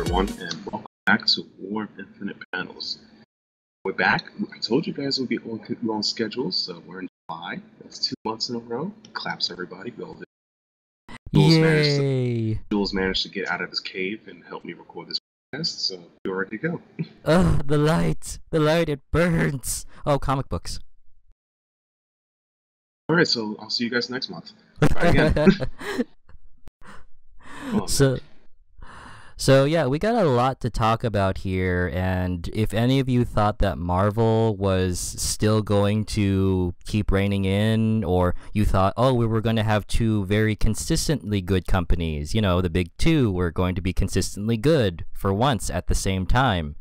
everyone, and welcome back to War of Infinite Panels. We're back. I told you guys we'll be on schedule, so we're in July. That's 2 months in a row. Claps, everybody. We all did. Yay! Jules managed to get out of his cave and help me record this podcast, so we're ready to go. Ugh, the light! The light, it burns! Oh, comic books. Alright, so I'll see you guys next month. Try again. So yeah, we got a lot to talk about here, and if any of you thought that Marvel was still going to keep reigning in, or you thought, oh, we were going to have two very consistently good companies, the big two were going to be consistently good for once at the same time.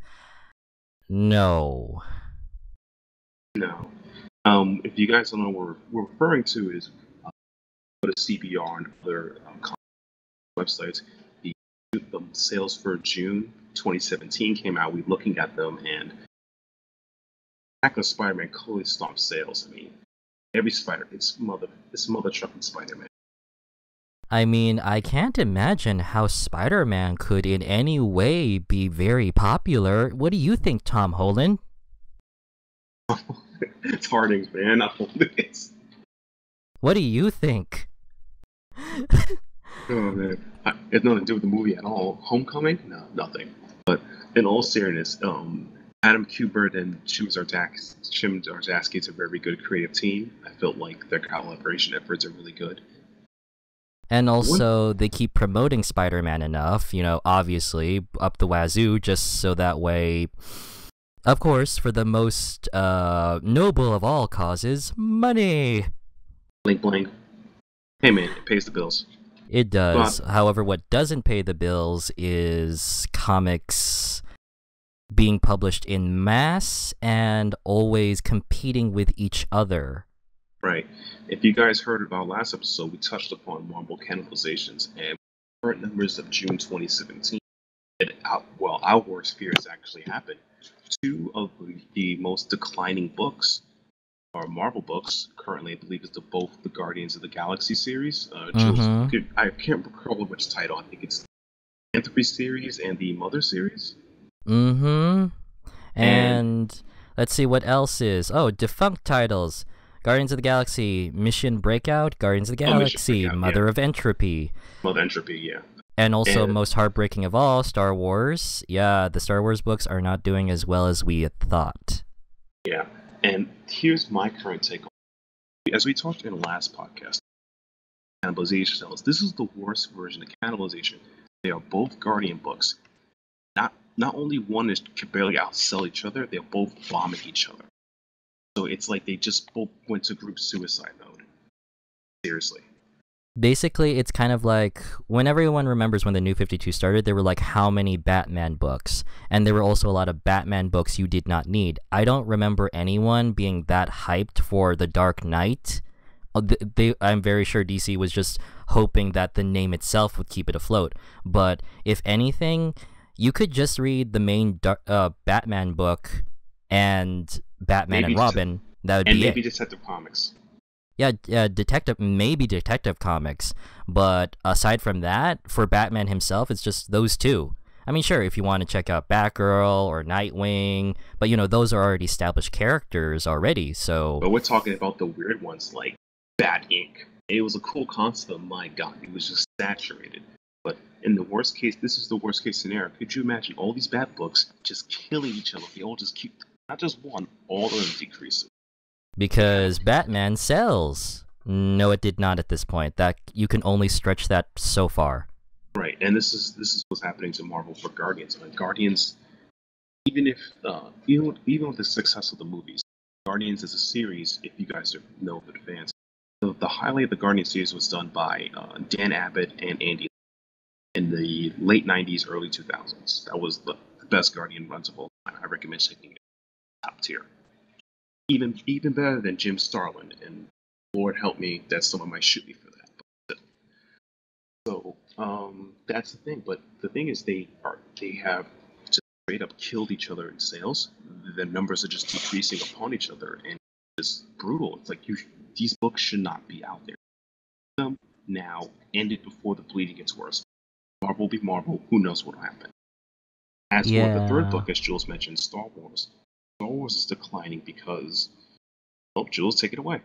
No. No. If you guys don't know what we're referring to is go to CBR and other websites. The sales for June 2017 came out. We're looking at them, and Attack of Spider-Man clearly stomped sales. I mean, every Spider, it's mother trucking Spider-Man. I mean, I can't imagine how Spider-Man could in any way be very popular. What do you think, Tom Holland? It's Harding's, man, not Holdings. What do you think? Oh man, it has nothing to do with the movie at all. Homecoming? No, nothing. But in all seriousness, Adam Kubert and Jim Zardaski is a very good creative team. I felt like their collaboration efforts are really good. And also, they keep promoting Spider-Man enough, obviously, up the wazoo, just so that way, of course, for the most noble of all causes, money! Blink, blink. Hey man, it pays the bills. It does. However, what doesn't pay the bills is comics being published in mass and always competing with each other. Right. If you guys heard about last episode, we touched upon Marvel cannibalizations, and current numbers of June 2017, our worst fears actually happened. Two of the most declining books are Marvel books. Currently, I believe it's both the Guardians of the Galaxy series. I can't recall which title. I think it's the Anthropy series and the Mother series. And let's see what else is. Oh, defunct titles. Guardians of the Galaxy, Mission Breakout, Guardians of the Galaxy, Mother of Entropy. Mother Entropy, yeah. And also, most heartbreaking of all, Star Wars. Yeah, the Star Wars books are not doing as well as we had thought. Yeah. And here's my current take on it. As we talked in the last podcast, cannibalization sales. This is the worst version of cannibalization. They are both Guardian books. Not only one can barely outsell each other, they're both bombing each other. So it's like they just both went to group suicide mode. Seriously. Basically, it's kind of like when everyone remembers when the New 52 started, there were like how many Batman books, and there were also a lot of Batman books you did not need. I don't remember anyone being that hyped for The Dark Knight. I'm very sure DC was just hoping that the name itself would keep it afloat. But if anything, you could just read the main Batman book and Batman and Robin. That would be it. And maybe Detective Comics. Yeah, Detective Comics, but aside from that, for Batman himself, it's just those two. I mean, sure, if you want to check out Batgirl or Nightwing, but those are already established characters already, so... But we're talking about the weird ones like Bat Inc. It was a cool concept, my god, it was just saturated. But in the worst case, this is the worst case scenario. Could you imagine all these Bat books just killing each other? They all just keep, not just one, all of them decreasing. Because Batman sells. No, it did not at this point. That you can only stretch that so far. Right, and this is what's happening to Marvel for Guardians. Guardians, even with the success of the movies, Guardians as a series, if you guys know the fans, the highlight of the Guardians series was done by Dan Abbott and Andy in the late 90s, early 2000s. That was the best Guardian runs of all time. I recommend checking it out. Top tier. Even better than Jim Starlin, and Lord help me, that someone might shoot me for that. So that's the thing. But the thing is, they have just straight up killed each other in sales. The numbers are just decreasing upon each other, and it's brutal. It's like these books should not be out there. Now, end it before the bleeding gets worse. Marvel will be Marvel. Who knows what will happen? As for the third Yeah. book, as Jules mentioned, Star Wars. Star Wars is declining because, oh, Jules, take it away.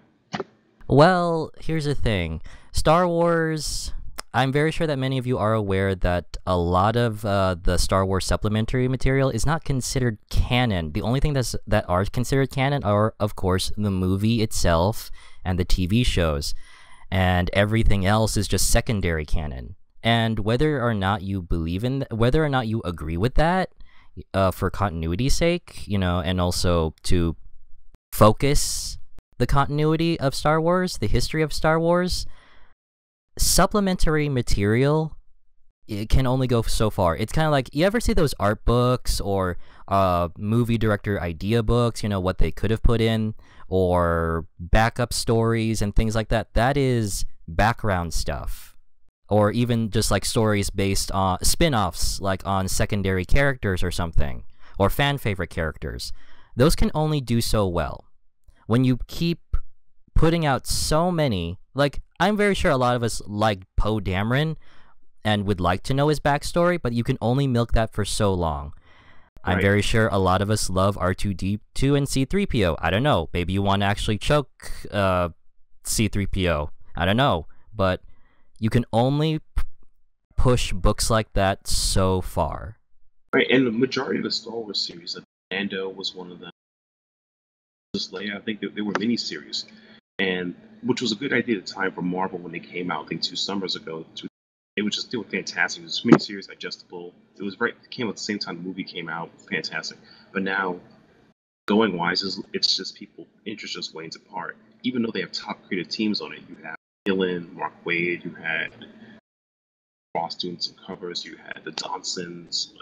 Well, here's the thing. Star Wars, I'm very sure that many of you are aware that a lot of the Star Wars supplementary material is not considered canon. The only thing that are considered canon are, of course, the movie itself and the TV shows, and everything else is just secondary canon. And whether or not you believe in, whether or not you agree with that, for continuity's sake, and also to focus the continuity of Star Wars, the history of Star Wars, supplementary material, it can only go so far. It's kind of like, you ever see those art books or movie director idea books, what they could have put in, or backup stories and things like that? That is background stuff. Or even just like stories based on spin-offs, like on secondary characters or something, or fan favorite characters. Those can only do so well. When you keep putting out so many, like, I'm very sure a lot of us like Poe Dameron and would like to know his backstory, but you can only milk that for so long. I'm Right. very sure a lot of us love R2-D2 and C-3PO. I don't know. Maybe you want to actually choke C-3PO. I don't know. But you can only push books like that so far. Right, and the majority of the Star Wars series, like Mando was one of them. Just Leia, I think they were miniseries, and which was a good idea at the time for Marvel when they came out. I think 2 summers ago. They were fantastic. It was miniseries, digestible. It came out at the same time the movie came out. Fantastic. But now, going wise, it's just people interest just wanes apart. Even though they have top creative teams on it, you have Gillen, Mark Waid, you had Ross doing some covers, you had the Johnsons.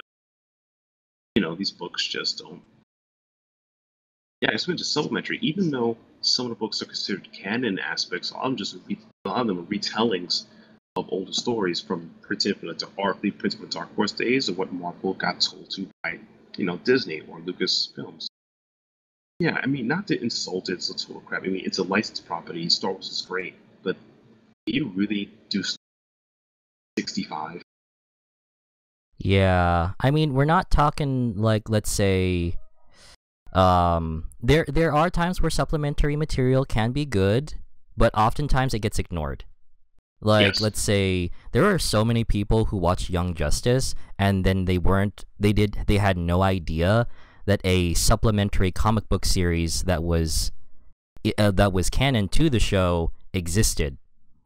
These books just don't. Yeah, it's been just supplementary. Even though some of the books are considered canon aspects, a lot of them are retellings of older stories from printed from the Dark Horse days, or what Marvel got told to by Disney or Lucasfilms. Yeah, I mean, not to insult it, it's a total crap. I mean, it's a licensed property. Star Wars is great, but do you really do 65? Yeah, I mean, we're not talking like, let's say, there are times where supplementary material can be good, but oftentimes it gets ignored. Like, Yes. let's say there are so many people who watch Young Justice and then they had no idea that a supplementary comic book series that was canon to the show existed,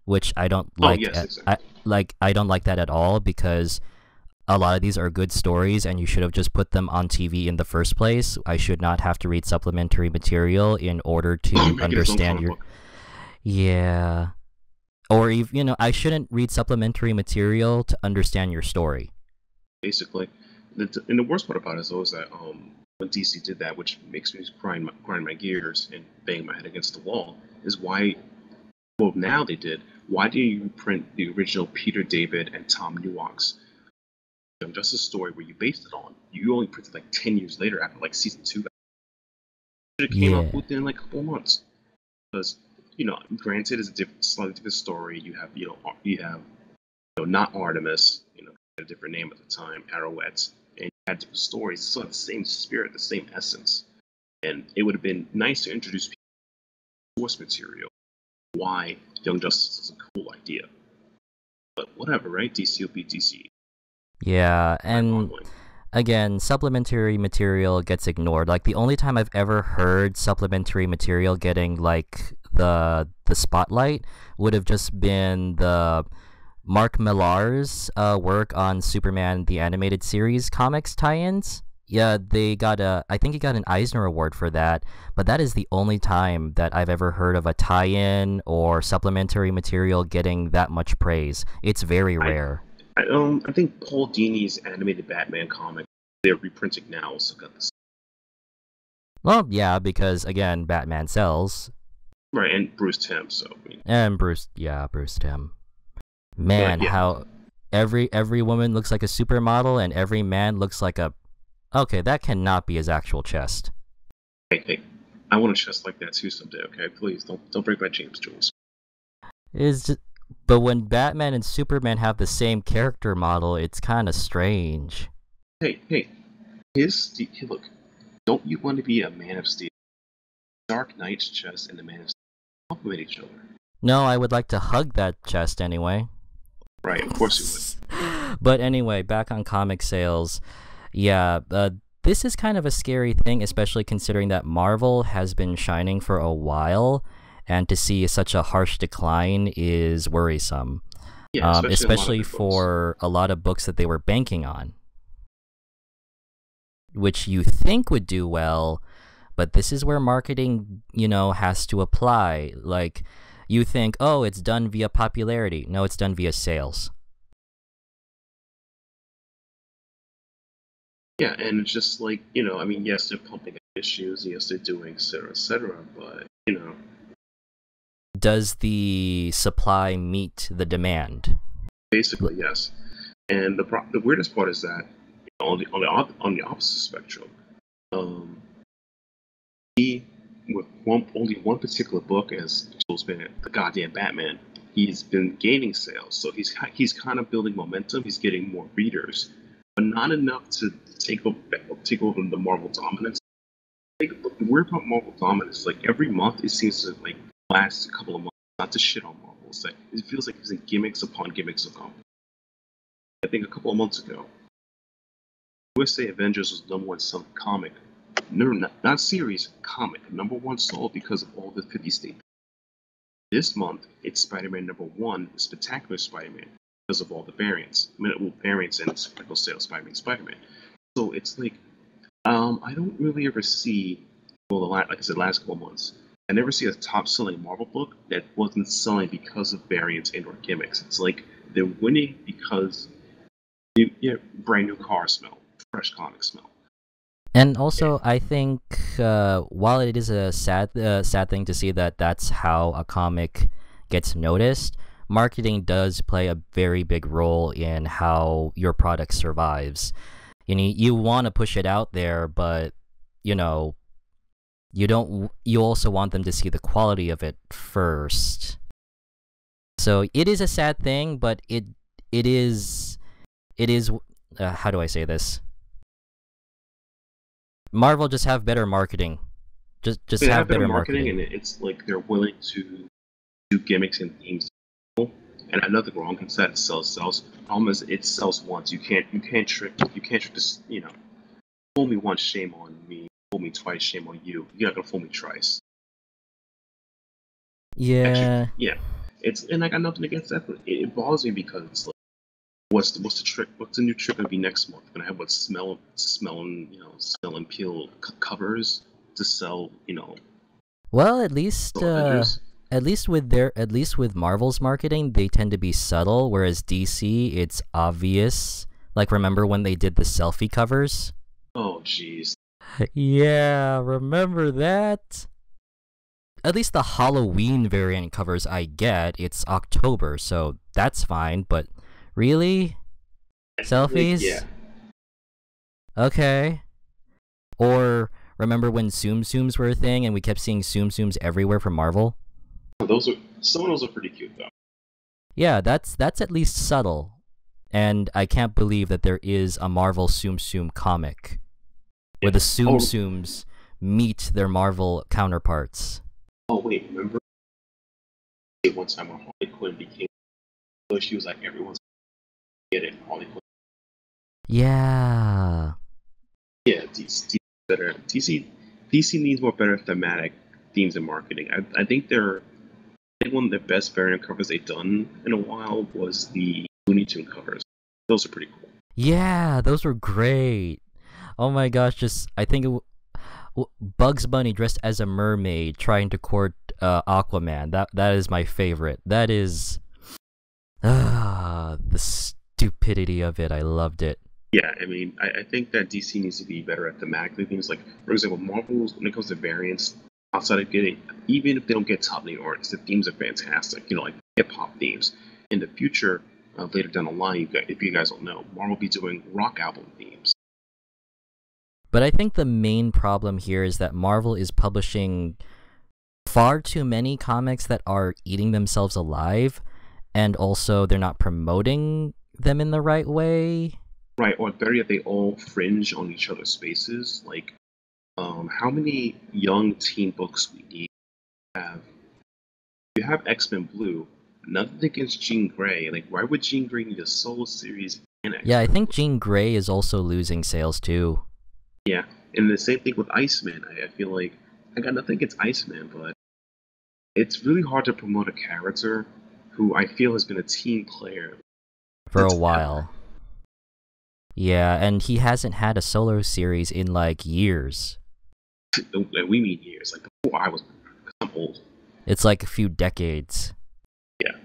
which I don't Oh, like. yes, exactly. I don't like that at all, because a lot of these are good stories and you should have just put them on TV in the first place. I should not have to read supplementary material in order to Make it its own understand comic your. book. Yeah. Or even, I shouldn't read supplementary material to understand your story. Basically. And the worst part about it is that when DC did that, which makes me grind my gears and bang my head against the wall, is why. Well, now they did. Why do you print the original Peter David and Tom Newok's just a story where you based it on? You only printed like 10 years later after like season 2. It came Yeah. out within like a couple months. Because, granted, it's a slightly different story. You have not Artemis, a different name at the time, Arrowette, and you had different stories. It's still had the same spirit, the same essence. And it would have been nice to introduce people to source material. Why Young Justice is a cool idea. But whatever, right? DC will be DC. Yeah, and Mind-boggling. again, supplementary material gets ignored. Like, the only time I've ever heard supplementary material getting like the spotlight would have just been the Mark Millar's work on Superman the Animated Series comics tie-ins. Yeah, I think he got an Eisner Award for that, but that is the only time that I've ever heard of a tie-in or supplementary material getting that much praise. It's very rare. I think Paul Dini's animated Batman comic they're reprinting now also got this. Well, yeah, because again, Batman sells. Right, and Bruce Timm, so I mean, And Bruce Timm. Man, yeah. how every woman looks like a supermodel and every man looks like a. Okay, that cannot be his actual chest. Hey, I want a chest like that too someday. Okay, please don't break my James Jules. But when Batman and Superman have the same character model, it's kind of strange. Hey, Look, don't you want to be a Man of Steel? Dark Knight's chest and the Man of Steel complement each other. No, I would like to hug that chest anyway. Right, of course you would. But anyway, back on comic sales. Yeah, this is kind of a scary thing, especially considering that Marvel has been shining for a while, and to see such a harsh decline is worrisome. Yeah, especially for a lot of books that they were banking on, which you think would do well, but this is where marketing, has to apply. Like, you think, oh, it's done via popularity. No, it's done via sales. Yeah, and it's just like, yes, they're pumping issues, yes, they're doing et cetera, but, Does the supply meet the demand? Basically, yes. And the weirdest part is that on the opposite spectrum, he with only one particular book, as Joel's been the goddamn Batman, he's been gaining sales. So he's kind of building momentum. He's getting more readers, but not enough to take over the Marvel dominance. Like, the weird about Marvel dominance, like every month it seems to like last a couple of months. Not to shit on Marvel, it's like, it feels like it's gimmicks upon gimmicks upon. I think a couple of months ago, USA Avengers was number one selling comic. No, not series, comic. Number one sold because of all the 50 states. This month, it's Spider-Man number one, Spectacular Spider-Man, because of all the variants. Variants and spectacle sales, Spider-Man. So it's like, I don't really ever see, like I said, last couple of months, I never see a top-selling Marvel book that wasn't selling because of variants and or gimmicks. It's like they're winning because brand new car smell, fresh comic smell. And also, I think while it is a sad thing to see that that's how a comic gets noticed, marketing does play a very big role in how your product survives. You want to push it out there, but you also want them to see the quality of it first. So it is a sad thing, but it is how do I say this? Marvel just have better marketing. Just have better marketing, and it's like they're willing to do gimmicks and themes. And another wrong can set sells. Problem is it sells once. You can't trick this. Fool me once, shame on me. Fool me twice, shame on you. You're not gonna fool me twice. Yeah. Actually, yeah. And I got nothing against that, but it bothers me because it's like, what's the trick? What's the new trick gonna be next month? Gonna have what smell and peel covers to sell. Well, at least with Marvel's marketing, they tend to be subtle, whereas DC, it's obvious. Like, remember when they did the selfie covers? Oh, jeez. Yeah, remember that? At least the Halloween variant covers I get. It's October, so that's fine, but really? Selfies? Yeah. Okay. Or remember when Zoom Zooms were a thing and we kept seeing Zoom Zooms everywhere from Marvel? Some of those are pretty cute, though. Yeah, that's at least subtle. And I can't believe that there is a Marvel Zoom Zoom comic where the Zoom Zooms meet their Marvel counterparts. Oh, wait, remember one time when Harley Quinn became, so she was like, everyone's get it, Harley Quinn. Yeah. Yeah, DC needs more better thematic themes and marketing. I think one of the best variant covers they've done in a while was the Looney Tunes covers. Those are pretty cool. Yeah, those were great. Oh my gosh, I think Bugs Bunny dressed as a mermaid trying to court Aquaman. That is my favorite. That is the stupidity of it. I loved it. Yeah, I mean, I think that DC needs to be better at thematically things. Like, for example, Marvel, when it comes to variants, outside of getting, even if they don't get top name artists, the themes are fantastic. Like hip hop themes. In the future, later down the line, if you guys don't know, Marvel will be doing rock album themes. But I think the main problem here is that Marvel is publishing far too many comics that are eating themselves alive, and also they're not promoting them in the right way. right, or better yet, they all fringe on each other's spaces. Like, how many young teen books we need to have? You have X-Men Blue. Nothing against Jean Grey. Like, why would Jean Grey need a solo series and Yeah, I X-Men think Blue? Jean Grey is also losing sales too. Yeah, and the same thing with Iceman. I feel like I got nothing against Iceman, but it's really hard to promote a character who I feel has been a team player For a since ever. while. Yeah, and he hasn't had a solo series in like years. And we mean years, like before I was born, 'cause I'm old. It's like a few decades. Yeah.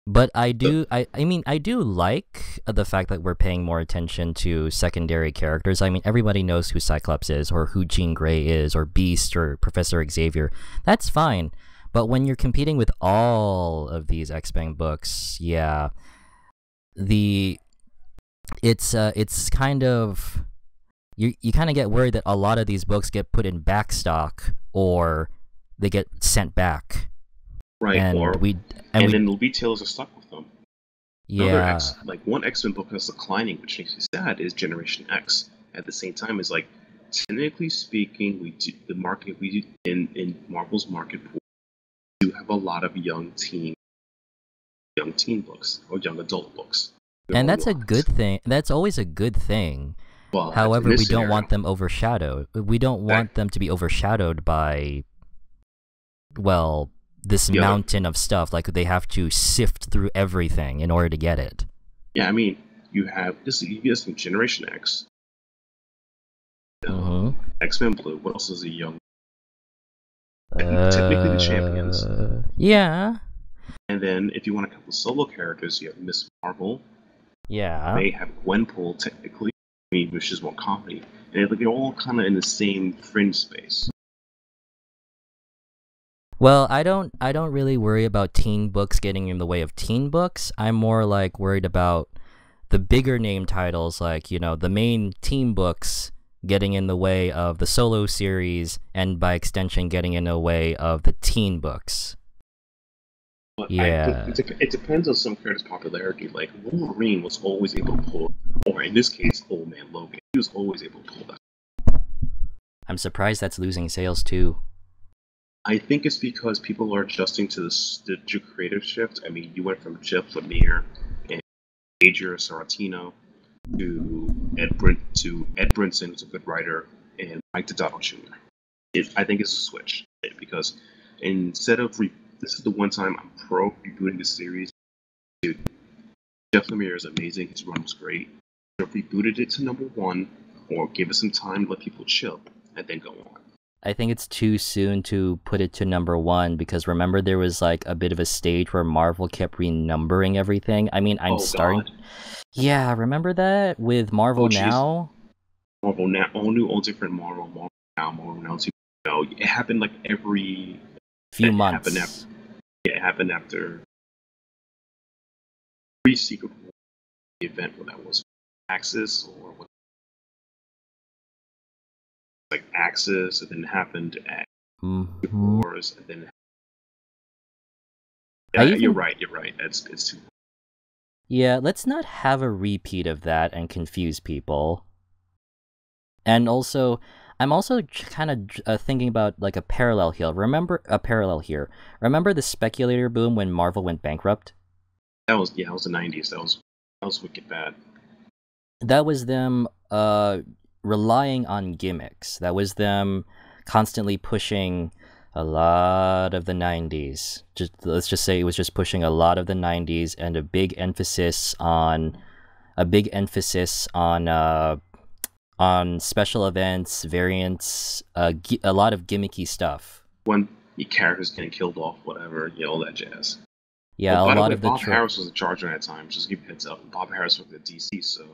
But So, I mean, I do like the fact that we're paying more attention to secondary characters. I mean, everybody knows who Cyclops is, or who Jean Grey is, or Beast, or Professor Xavier. That's fine. But when you're competing with all of these X-Men books, yeah, the it's kind of you kind of get worried that a lot of these books get put in backstock or they get sent back, right, and or we and and we then the retailers are stuck with them. Another yeah. Like one X-Men book that's declining, which makes me sad, is Generation X. At the same time, is like technically speaking, we do the market we do in Marvel's market pool do have a lot of young teen books or young adult books. There And are a that's a good lot. thing. That's always a good thing. But in However, we this don't want scenario, them overshadowed. We don't that want them to be overshadowed by, well, this the other, mountain of stuff. Like they have to sift through everything in order to get it. yeah, I mean, you have this. You get some Generation X, Mm-hmm. X-Men Blue. What else is a young? Technically, the champions. Yeah. And then, if you want to count the solo characters, you have Miss Marvel. Yeah. May have Gwenpool technically, I mean, which is more comedy, and they're all kind of in the same fringe space. Well, I don't really worry about teen books getting in the way of teen books. I'm more like worried about the bigger name titles, like, you know, the main teen books getting in the way of the solo series, and by extension getting in the way of the teen books. But Yeah. it depends on some characters' popularity. Like Wolverine was always able to pull, or in this case, Old Man Logan. He was always able to pull that. I'm surprised that's losing sales too. I think it's because people are adjusting to the creative shift. I mean, you went from Jeff Lemire and Major Sorrentino to Ed Brinson, who's a good writer, and Mike Deodato Jr. I think it's a switch because instead of this is the one time I'm pro rebooting the series. Dude, Jeff Lemire is amazing. His run was great. Should have rebooted it to #1, or give it some time, let people chill, and then go on. I think it's too soon to put it to #1 because remember there was like a bit of a stage where Marvel kept renumbering everything. I mean, I'm Oh starting. God. Yeah, remember that with Marvel Oh jeez. Now? Marvel now, all new, all different. Marvel now. It happened like every. Few It happened after. months. Yeah, it happened after pre-Secret War event when that was Axis or what, like Axis, and then it happened at Hmm. Wars, and then I you're even right. You're right. It's too. Yeah, let's not have a repeat of that and confuse people. And also, I'm also kind of thinking about like a parallel here. Remember the speculator boom when Marvel went bankrupt? That was the '90s. That was wicked bad. That was them relying on gimmicks. That was them constantly pushing a lot of the 90s. Just let's just say it was just pushing a lot of the 90s and a big emphasis on special events, variants, a lot of gimmicky stuff. When the characters getting killed off, whatever, all that jazz. Yeah, Oh, a by the lot way, of the Bob Harris was in charge at that time. Just give you a heads up. Bob Harris worked at DC, so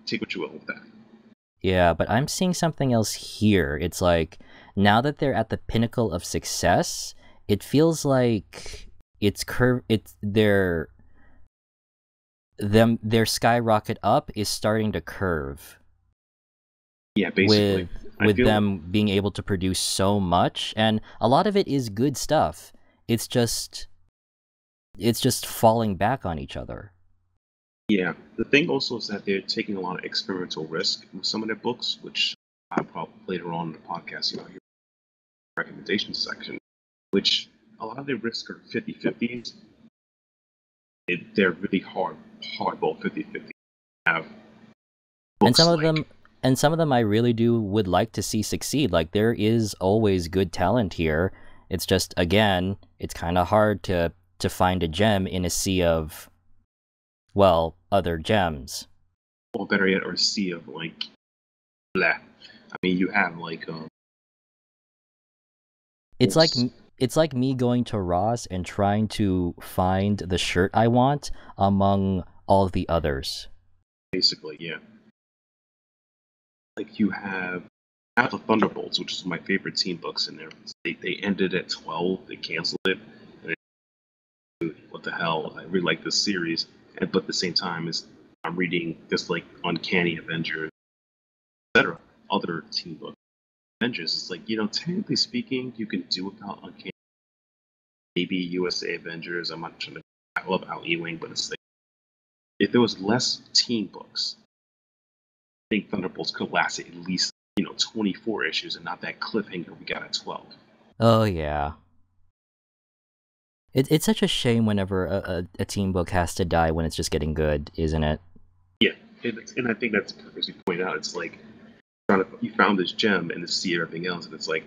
take what you will with that. Yeah, but I'm seeing something else here. It's like now that they're at the pinnacle of success, it feels like their skyrocket up is starting to curve Yeah, basically. with them being able to produce so much, and a lot of it is good stuff. It's just falling back on each other. Yeah, the thing also is that they're taking a lot of experimental risk with some of their books, which I'll probably later on in the podcast, your recommendation section, which a lot of their risks are 50-50s. They're really hardball 50-50. Have And books some of like them and some of them I really do would like to see succeed. Like there is always good talent here. It's just again, it's kind of hard to find a gem in a sea of well, other gems. or better yet, or a sea of like blah. I mean, you have like It's like books, it's like me going to Ross and trying to find the shirt I want among all the others. basically, yeah. Like you have the Thunderbolts, which is my favorite team books in there. They ended at 12. They canceled it. And what the hell? I really like this series, but at the same time, is I'm reading this like Uncanny Avengers, etc. Other team books. Avengers. It's like technically speaking, you can do without Uncanny. Maybe USA Avengers. I'm not trying to. I love Al Ewing, but it's like if there was less team books, I think Thunderbolts could last at least 24 issues and not that cliffhanger we got at 12. Oh yeah. It's such a shame whenever a team book has to die when it's just getting good, isn't it? Yeah, and I think that's the purpose you point out. It's like you found this gem and to see everything else, and it's like,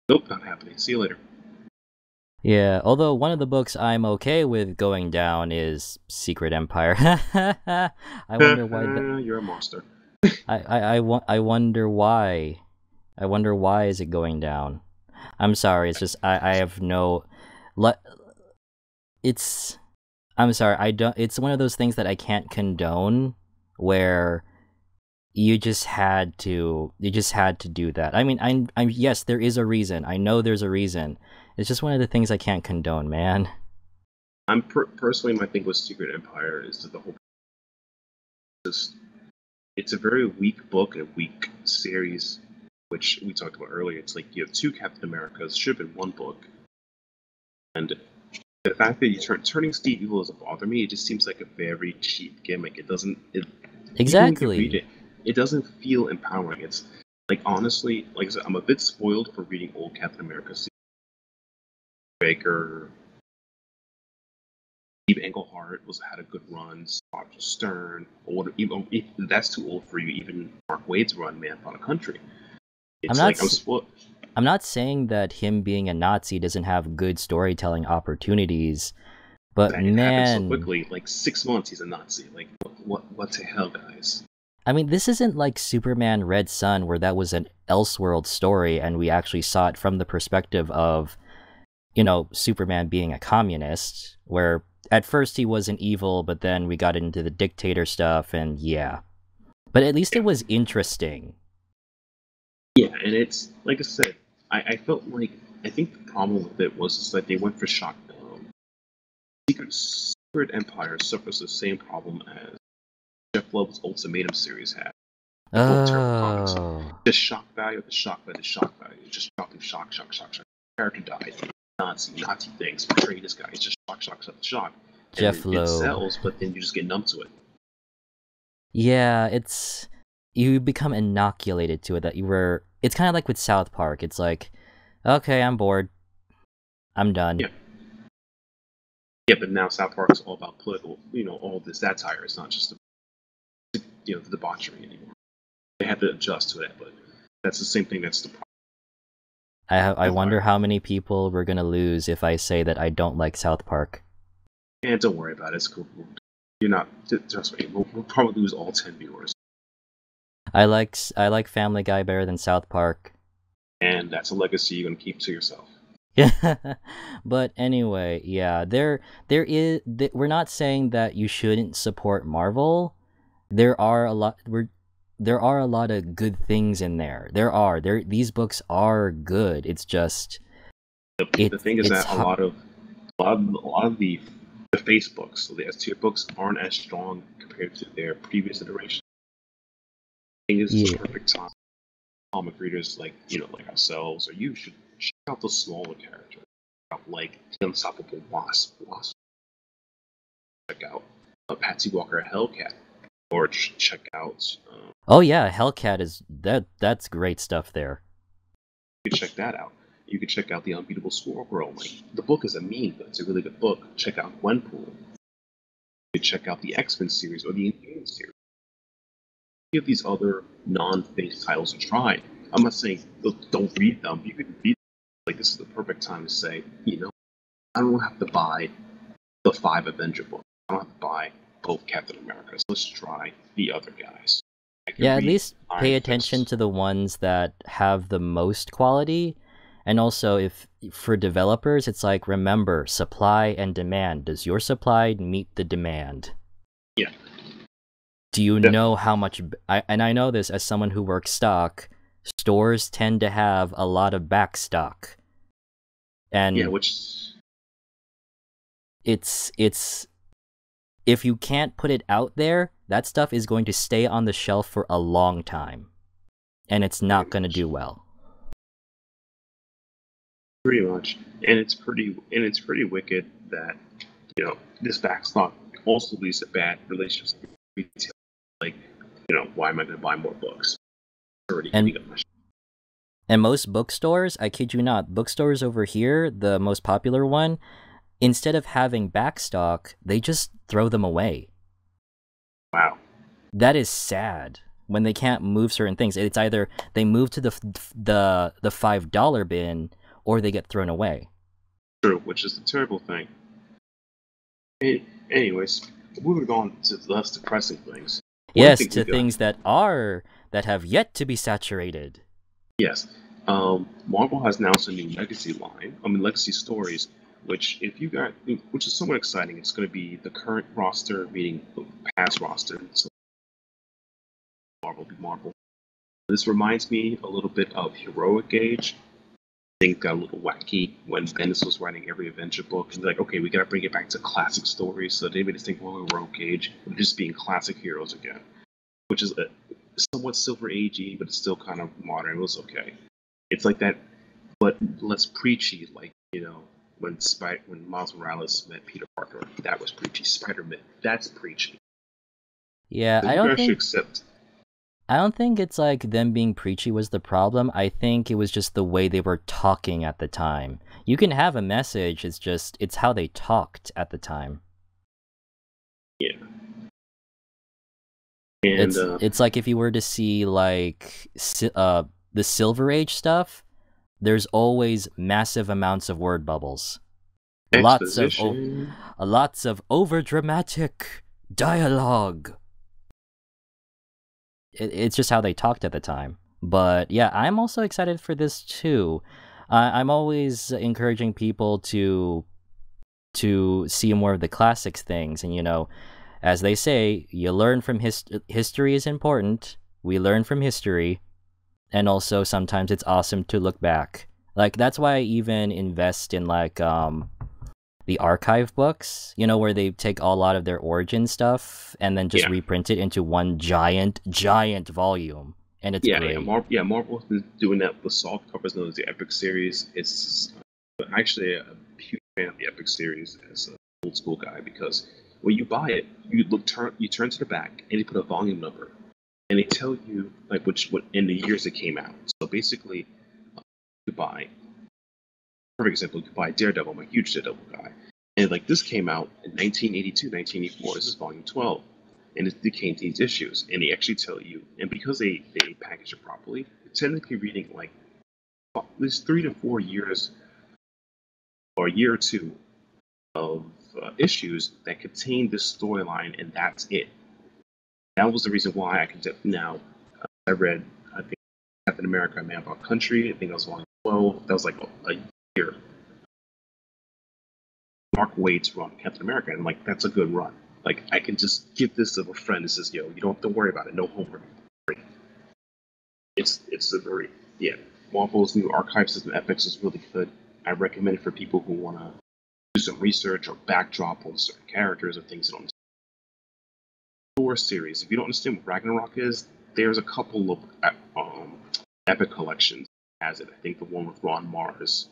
nope, not happening. See you later. Yeah, although one of the books I'm okay with going down is Secret Empire. I wonder why You're a monster. I wonder why. I wonder why is it going down? I'm sorry, it's just I have no le- it's I'm sorry, I don't it's one of those things that I can't condone where you just had to do that. I mean, I'm yes, there is a reason. I know there's a reason. It's just one of the things I can't condone, man. I'm personally, my thing with Secret Empire is that the whole just it's a very weak book and a weak series, which we talked about earlier. It's like you have two Captain Americas, should have been one book, and the fact that turning Steve Evil doesn't bother me. It just seems like a very cheap gimmick. It doesn't. Even when you read Exactly. it, it doesn't feel empowering. It's like honestly, like I said, I'm a bit spoiled for reading old Captain America. Steve Baker, Steve Englehart had a good run. Roger Stern, or even if that's too old for you, even Mark Waid's run, Man Upon a Country. I'm It's not like I'm s- spoiled. I'm not saying that him being a Nazi doesn't have good storytelling opportunities, but That it happened so man, quickly. Like 6 months, he's a Nazi. Like what the hell, guys? I mean, this isn't like Superman Red Sun where that was an Elseworld story and we actually saw it from the perspective of, Superman being a communist, where at first he wasn't evil, but then we got into the dictator stuff and yeah. But at least it Yeah, was interesting. yeah, and it's like I said, I felt like I think the problem with it was that they went for shock. Secret Empire suffers the same problem as Jeff Loeb's Ultimatum series had. Like both terrible comics. Oh, The shock value, the shock value, the shock value. It's just dropping shock, shock, shock, shock. Character dies. Nazi things. Portray this guy. It's just shock, shock, shock, shock. And Jeff then it Loeb. sells, but then you just get numb to it. Yeah, you become inoculated to it that you were. It's kind of like with South Park. It's like, okay, I'm bored. I'm done. Yeah. Yeah, but now South Park is all about political, all this satire. It's not just the debauchery anymore. They had to adjust to that, but that's the same thing. That's the problem. I wonder Empire. how many people we're gonna lose if I say that I don't like South Park. And don't worry about it. It's cool. You're not. Trust me. We'll probably lose all 10 viewers, I like Family Guy better than South Park. and that's a legacy you're gonna keep to yourself. But anyway, yeah, we're not saying that you shouldn't support Marvel. There are a lot there are a lot of good things in there. These books are good. It's just The thing is it's that hard. a lot of the face books, so the S tier books, aren't as strong compared to their previous iteration. I think this is a Yeah. perfect time. Comic readers like ourselves, or you should check out the smaller characters, like the Unstoppable Wasp. Check out. Patsy Walker Hellcat, or check out. Oh yeah, Hellcat is that's great stuff there. You can check that out. You can check out The Unbeatable Squirrel Girl. Like, the book is a meme, but it's a really good book. Check out Gwenpool. You can check out the X-Men series or the Inhuman series. Give these other non-based titles a try. I'm not saying don't read them. You can read them. Like, this is the perfect time to say, I don't have to buy the 5 Avenger books. I don't have to buy both Captain America. So let's try the other guys. Yeah, at least pay Iron attention Fist. to the ones that have the most quality. And also, if for developers, it's like, remember, supply and demand. Does your supply meet the demand? Yeah. Do you Yeah. know how much... and I know this as someone who works stock. Stores tend to have a lot of back stock. And Yeah, which... it's if you can't put it out there, that stuff is going to stay on the shelf for a long time. And it's not going to do well. Pretty much. And it's pretty wicked that, this backstock also leads to bad relationships with retail. Like, why am I going to buy more books? Already eating up my And most bookstores, I kid you not, bookstores over here, the most popular one, instead of having backstock, they just throw them away. Wow. That is sad. When they can't move certain things, it's either they move to the $5 bin or they get thrown away. True, which is a terrible thing. Anyways, moving on to less depressing things. Yes, to things that have yet to be saturated. Yes. Marvel has announced a new Legacy line. Legacy Stories, which is somewhat exciting. It's going to be the current roster meeting the past roster. So Marvel be Marvel. This reminds me a little bit of Heroic Age. Things got a little wacky when Bendis was writing every Avenger book, and they're like, okay, we gotta bring it back to classic stories. So they made this thing called Heroic Age, of just being classic heroes again, which is a somewhat Silver Agey, but it's still kind of modern. It was okay. It's like that, but less preachy. Like, when Miles Morales met Peter Parker, that was preachy. Spider-Man, that's preachy. Yeah, So I you don't guys should think accept. I don't think it's like them being preachy was the problem. I think it was just the way they were talking at the time. You can have a message, it's how they talked at the time. Yeah. And It's like if you were to see like the Silver Age stuff, there's always massive amounts of word bubbles. Lots of overdramatic dialogue. It's just how they talked at the time. But yeah, I'm also excited for this too. I'm always encouraging people to see more of the classics things, and as they say, you learn from history is important. We learn from history, and also sometimes it's awesome to look back. Like, that's why I even invest in like the archive books, where they take a lot of their origin stuff and then just reprint it into one giant volume, and it's great. Marvel's been doing that with soft covers known as the Epic series. It's actually a huge fan of the Epic series as an old school guy, because when you buy it, you turn to the back and they put a volume number, and they tell you like what in the years it came out. So basically, you buy. Perfect example, you could buy Daredevil. I'm a huge Daredevil guy. And like this came out in 1982, 1984. This is volume 12. And it contains issues. And they actually tell you, and because they package it properly, you're technically reading like at least 3 to 4 years or a year or two of issues that contain this storyline, and that's it. That was the reason why I could now. I read, I think, Captain America, Man About Country. I think that was volume 12. That was like a year. Mark Waid's run, Captain America, and like that's a good run. Like I can just give this to a friend and says, "Yo, you don't have to worry about it. No homework." It's a very Marvel's new archive system, Epics, is really good. I recommend it for people who want to do some research or backdrop on certain characters or things they don't understand. Thor series. If you don't understand what Ragnarok is, there's a couple of Epic collections that has it. I think the one with Ron Mars.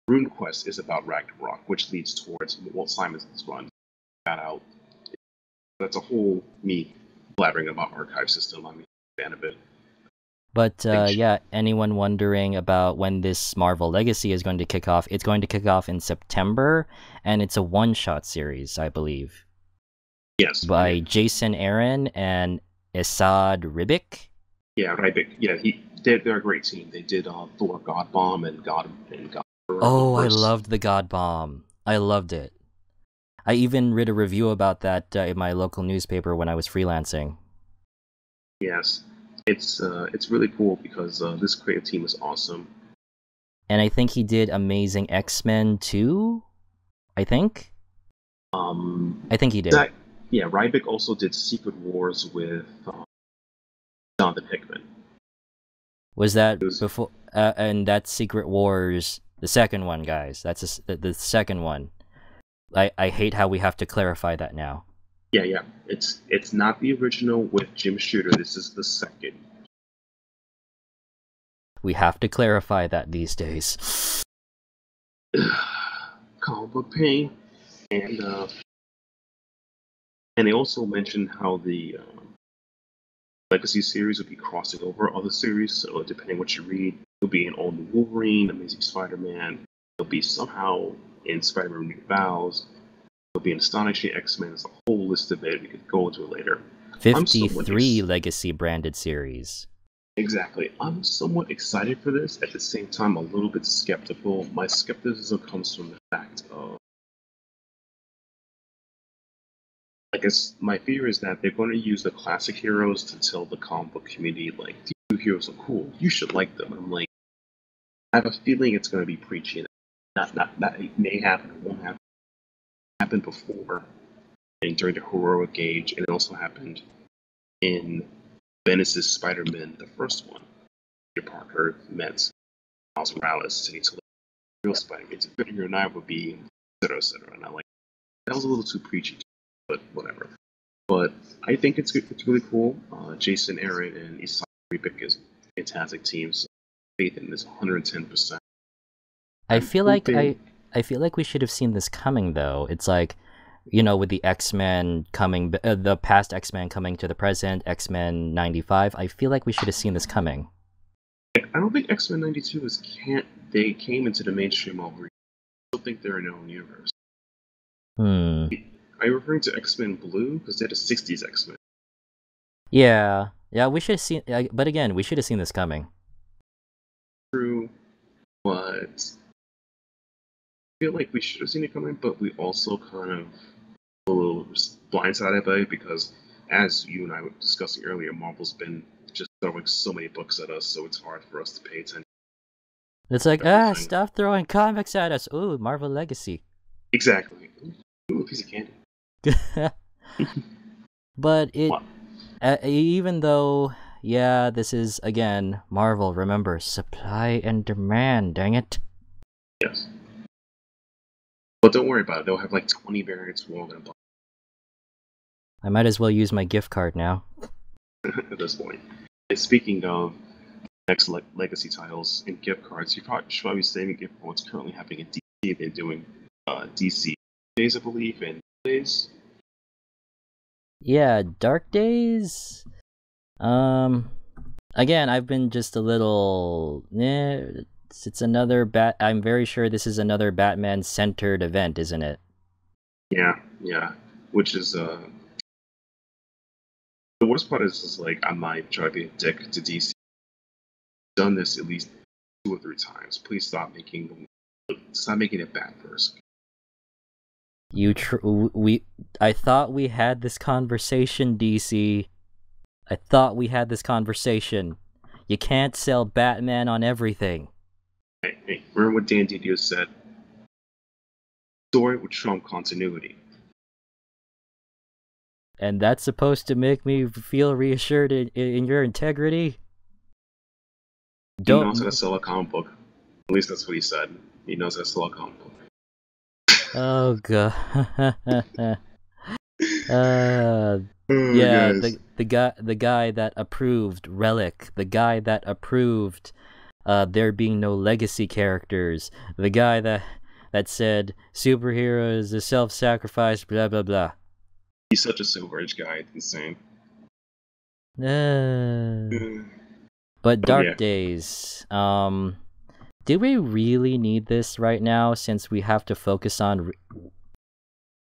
RuneQuest is about Ragnarok, which leads towards Walt Simon's run. That out. That's a whole me blabbering about archive system. I'm a fan of it. But Think- yeah, anyone wondering about when this Marvel Legacy is going to kick off? It's going to kick off in September, and it's a one-shot series, I believe, Yes. by Jason Aaron and Esad Ribic. Yeah, Rybic. Yeah, they're a great team. They did Thor God Bomb and God. Oh, I loved the God Bomb. I loved it. I even read a review about that in my local newspaper when I was freelancing. Yes, it's really cool because this creative team is awesome. And I think he did Amazing X-Men too. I think he did. Rybic also did Secret Wars with Jonathan Hickman. Was that before? And that's Secret Wars, the second one, guys. That's the second one. I hate how we have to clarify that now. Yeah. It's not the original with Jim Shooter. This is the second. We have to clarify that these days. Comic book pain, and they also mentioned how the Legacy series will be crossing over other series. So depending what you read, it'll be in all new Wolverine, Amazing Spider-Man. It'll be somehow in Spider-Man New Vows. It'll be in Astonishing X-Men. There's a whole list of it. We could go into it later. 53 Legacy branded series. Exactly. I'm somewhat excited for this. At the same time, a little bit skeptical. My skepticism comes from the fact of, I guess my fear is that they're going to use the classic heroes to tell the comic book community, like, these new heroes are cool. You should like them. I'm like, I have a feeling it's going to be preachy. Not it may happen. It won't happen. It happened before, and during the heroic age, and it also happened in Bendis' Spider-Man, the first one. Peter Parker met Miles Morales, and he told real Spider-Man, Peter and I would be, etc. And I'm like, that was a little too preachy, but whatever. But I think it's really cool. Jason Aaron and Esad Ribic is a fantastic team. So faith in this 110%. I feel like we should have seen this coming, though. It's like, you know, with the X-Men coming, the past X-Men coming to the present, X-Men 95. I feel like we should have seen this coming. I don't think X-Men 92 they came into the mainstream already. I don't think they're in their own universe. Are you referring to X-Men Blue? Because they're the 60s X-Men. Yeah, we should have seen, but again, we should have seen this coming. True, but I feel like we should have seen it coming, but we also kind of a little blindsided by it because, as you and I were discussing earlier, Marvel's been just throwing so many books at us, so it's hard for us to pay attention. It's like, stop throwing comics at us. Ooh, Marvel Legacy. Exactly. Ooh, a piece of candy. But even though, yeah, this is, again, Marvel, remember, supply and demand, dang it. Yes. But don't worry about it, they'll have like 20 variants we're all going to buy. I might as well use my gift card now. At this point. And speaking of next legacy titles and gift cards, you should probably be saving gift for what's currently happening in DC. They're doing DC Days, I believe, and Days. Yeah, Dark Days. Again, I've been just a little. It's another I'm very sure this is another Batman-centered event, isn't it? Yeah. Which is the worst part is like I'm not trying to be a dick to DC. I've done this at least 2 or 3 times. Please stop making it bad first. I thought we had this conversation, DC. I thought we had this conversation. You can't sell Batman on everything. Hey, remember what Dan Didio said? Story would trump continuity. And that's supposed to make me feel reassured in your integrity? He knows how to sell a comic book. At least that's what he said. He knows how to sell a comic book. Oh god. Yeah, the guy that approved Relic, the guy that approved there being no legacy characters, the guy that said superheroes is self-sacrifice, blah blah blah. He's such a Silver Age guy. It's insane. But Oh yeah. Dark Days, do we really need this right now since we have to focus on...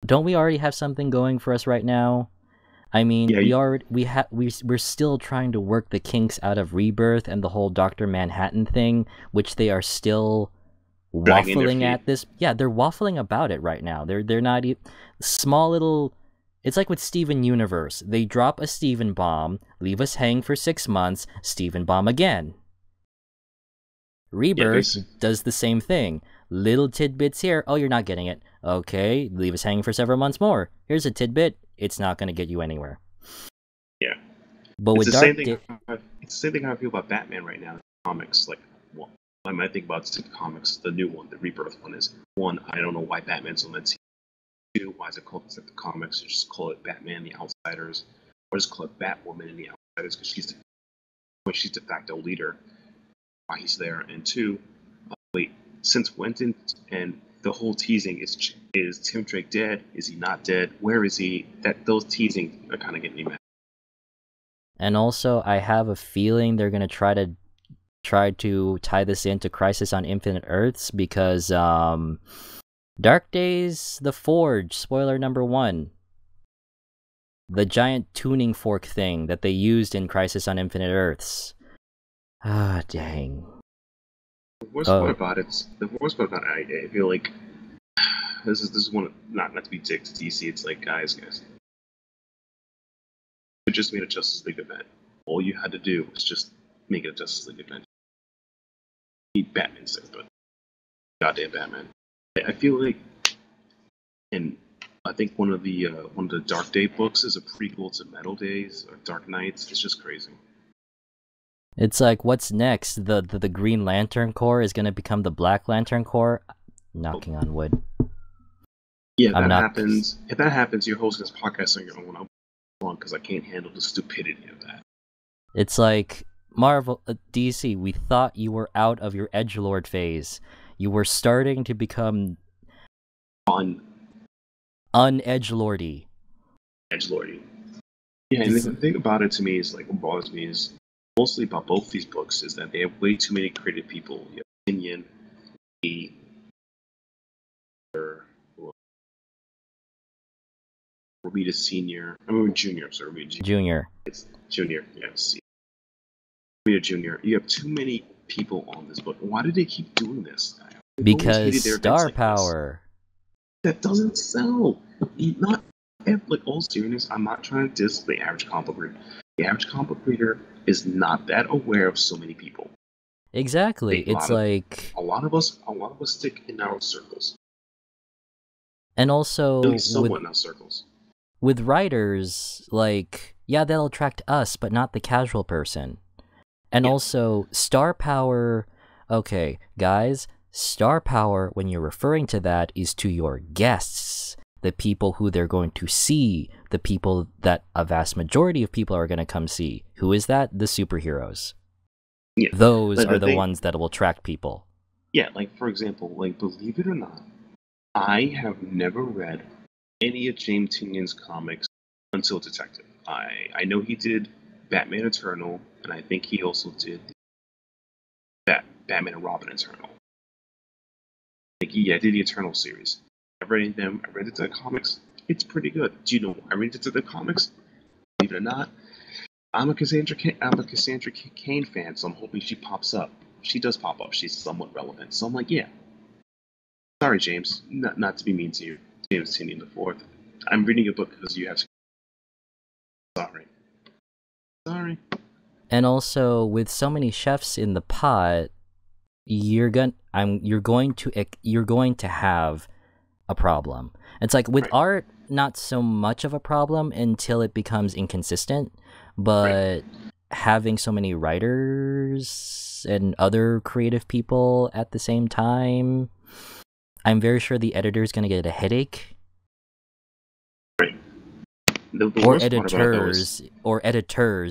Don't we already have something going for us right now? I mean, Yeah. we're still trying to work the kinks out of Rebirth and the whole Dr. Manhattan thing, which they are still Dragging their waffling feet. at this. Yeah, they're waffling about it right now. They're not small little... It's like with Steven Universe. They drop a Steven bomb, leave us hanging for 6 months, Steven bomb again. Rebirth does the same thing. Little tidbits here. Oh, you're not getting it. Okay, leave us hanging for several months more. Here's a tidbit. It's not going to get you anywhere. Yeah. But it's with the Dark same thing. It's the same thing how I feel about Batman right now. In comics, like, well, I might think about the comics. The new one, the Rebirth one, is one. I don't know why Batman's on that team. Two, why is it called the comics? You just call it Batman, the Outsiders, or just call it Batwoman and the Outsiders because she's de facto leader. Why he's there? And two, wait, since when did and the whole teasing is Tim Drake dead? Is he not dead? Where is he? Those teasing are kind of getting me mad. And also, I have a feeling they're gonna try to tie this into Crisis on Infinite Earths because Dark Days, The Forge, spoiler number 1. The giant tuning fork thing that they used in Crisis on Infinite Earths. Ah, dang. The worst part about it, I feel like this is one not to be dick to DC. It's like guys, you just made a Justice League event. All you had to do was just make it a Justice League event. Need Batman stuff, but goddamn Batman. I feel like, and I think one of the Dark Day books is a prequel to Metal Days or Dark Knights. It's just crazy. It's like, what's next? The Green Lantern Corps is going to become the Black Lantern Corps? Knocking on wood. Yeah, happens. If that happens, you're hosting this podcast on your own. I'm wrong because I can't handle the stupidity of that. It's like, Marvel, DC, we thought you were out of your edgelord phase. You were starting to become... un-edgelordy. Edgelordy. Yeah, and the thing about it to me is, like, what bothers me is mostly about both these books is that they have way too many creative people. You have Opinion, Romita Senior. I mean Junior. Sorry, Romita Junior. It's Junior. Yes. Romita Junior. You have too many people on this book. Why do they keep doing this? Because star power. That doesn't sell. Not like all seriousness. I'm not trying to diss the average comic book reader. The average comic book reader is not that aware of so many people. Exactly. It's like a lot of us stick in narrow circles. And also, really somewhat in our circles. With writers, like, yeah, they'll attract us, but not the casual person. And also, star power. Okay, guys, star power, when you're referring to that, is to your guests, the people who they're going to see, the people that a vast majority of people are going to come see. Who is that? The superheroes. Yeah. Those are the ones that will attract people. Yeah, like, for example, like, believe it or not, I have never read any of James Tynion's comics until Detective. I know he did Batman Eternal, and I think he also did Batman and Robin Eternal. I did the Eternal series. I read them. I read the comics. It's pretty good. Do you know I read the comics? Believe it or not, I'm a Cassandra Cain fan, so I'm hoping she pops up. She does pop up. She's somewhat relevant. So I'm like, yeah. Sorry, James. Not to be mean to you, James Tynion IV. I'm reading a book because you have. Sorry. And also, with so many chefs in the pot, you're going to have a problem. It's like with art, not so much of a problem until it becomes inconsistent, but having so many writers and other creative people at the same time, I'm very sure the editor is going to get a headache. Or editors,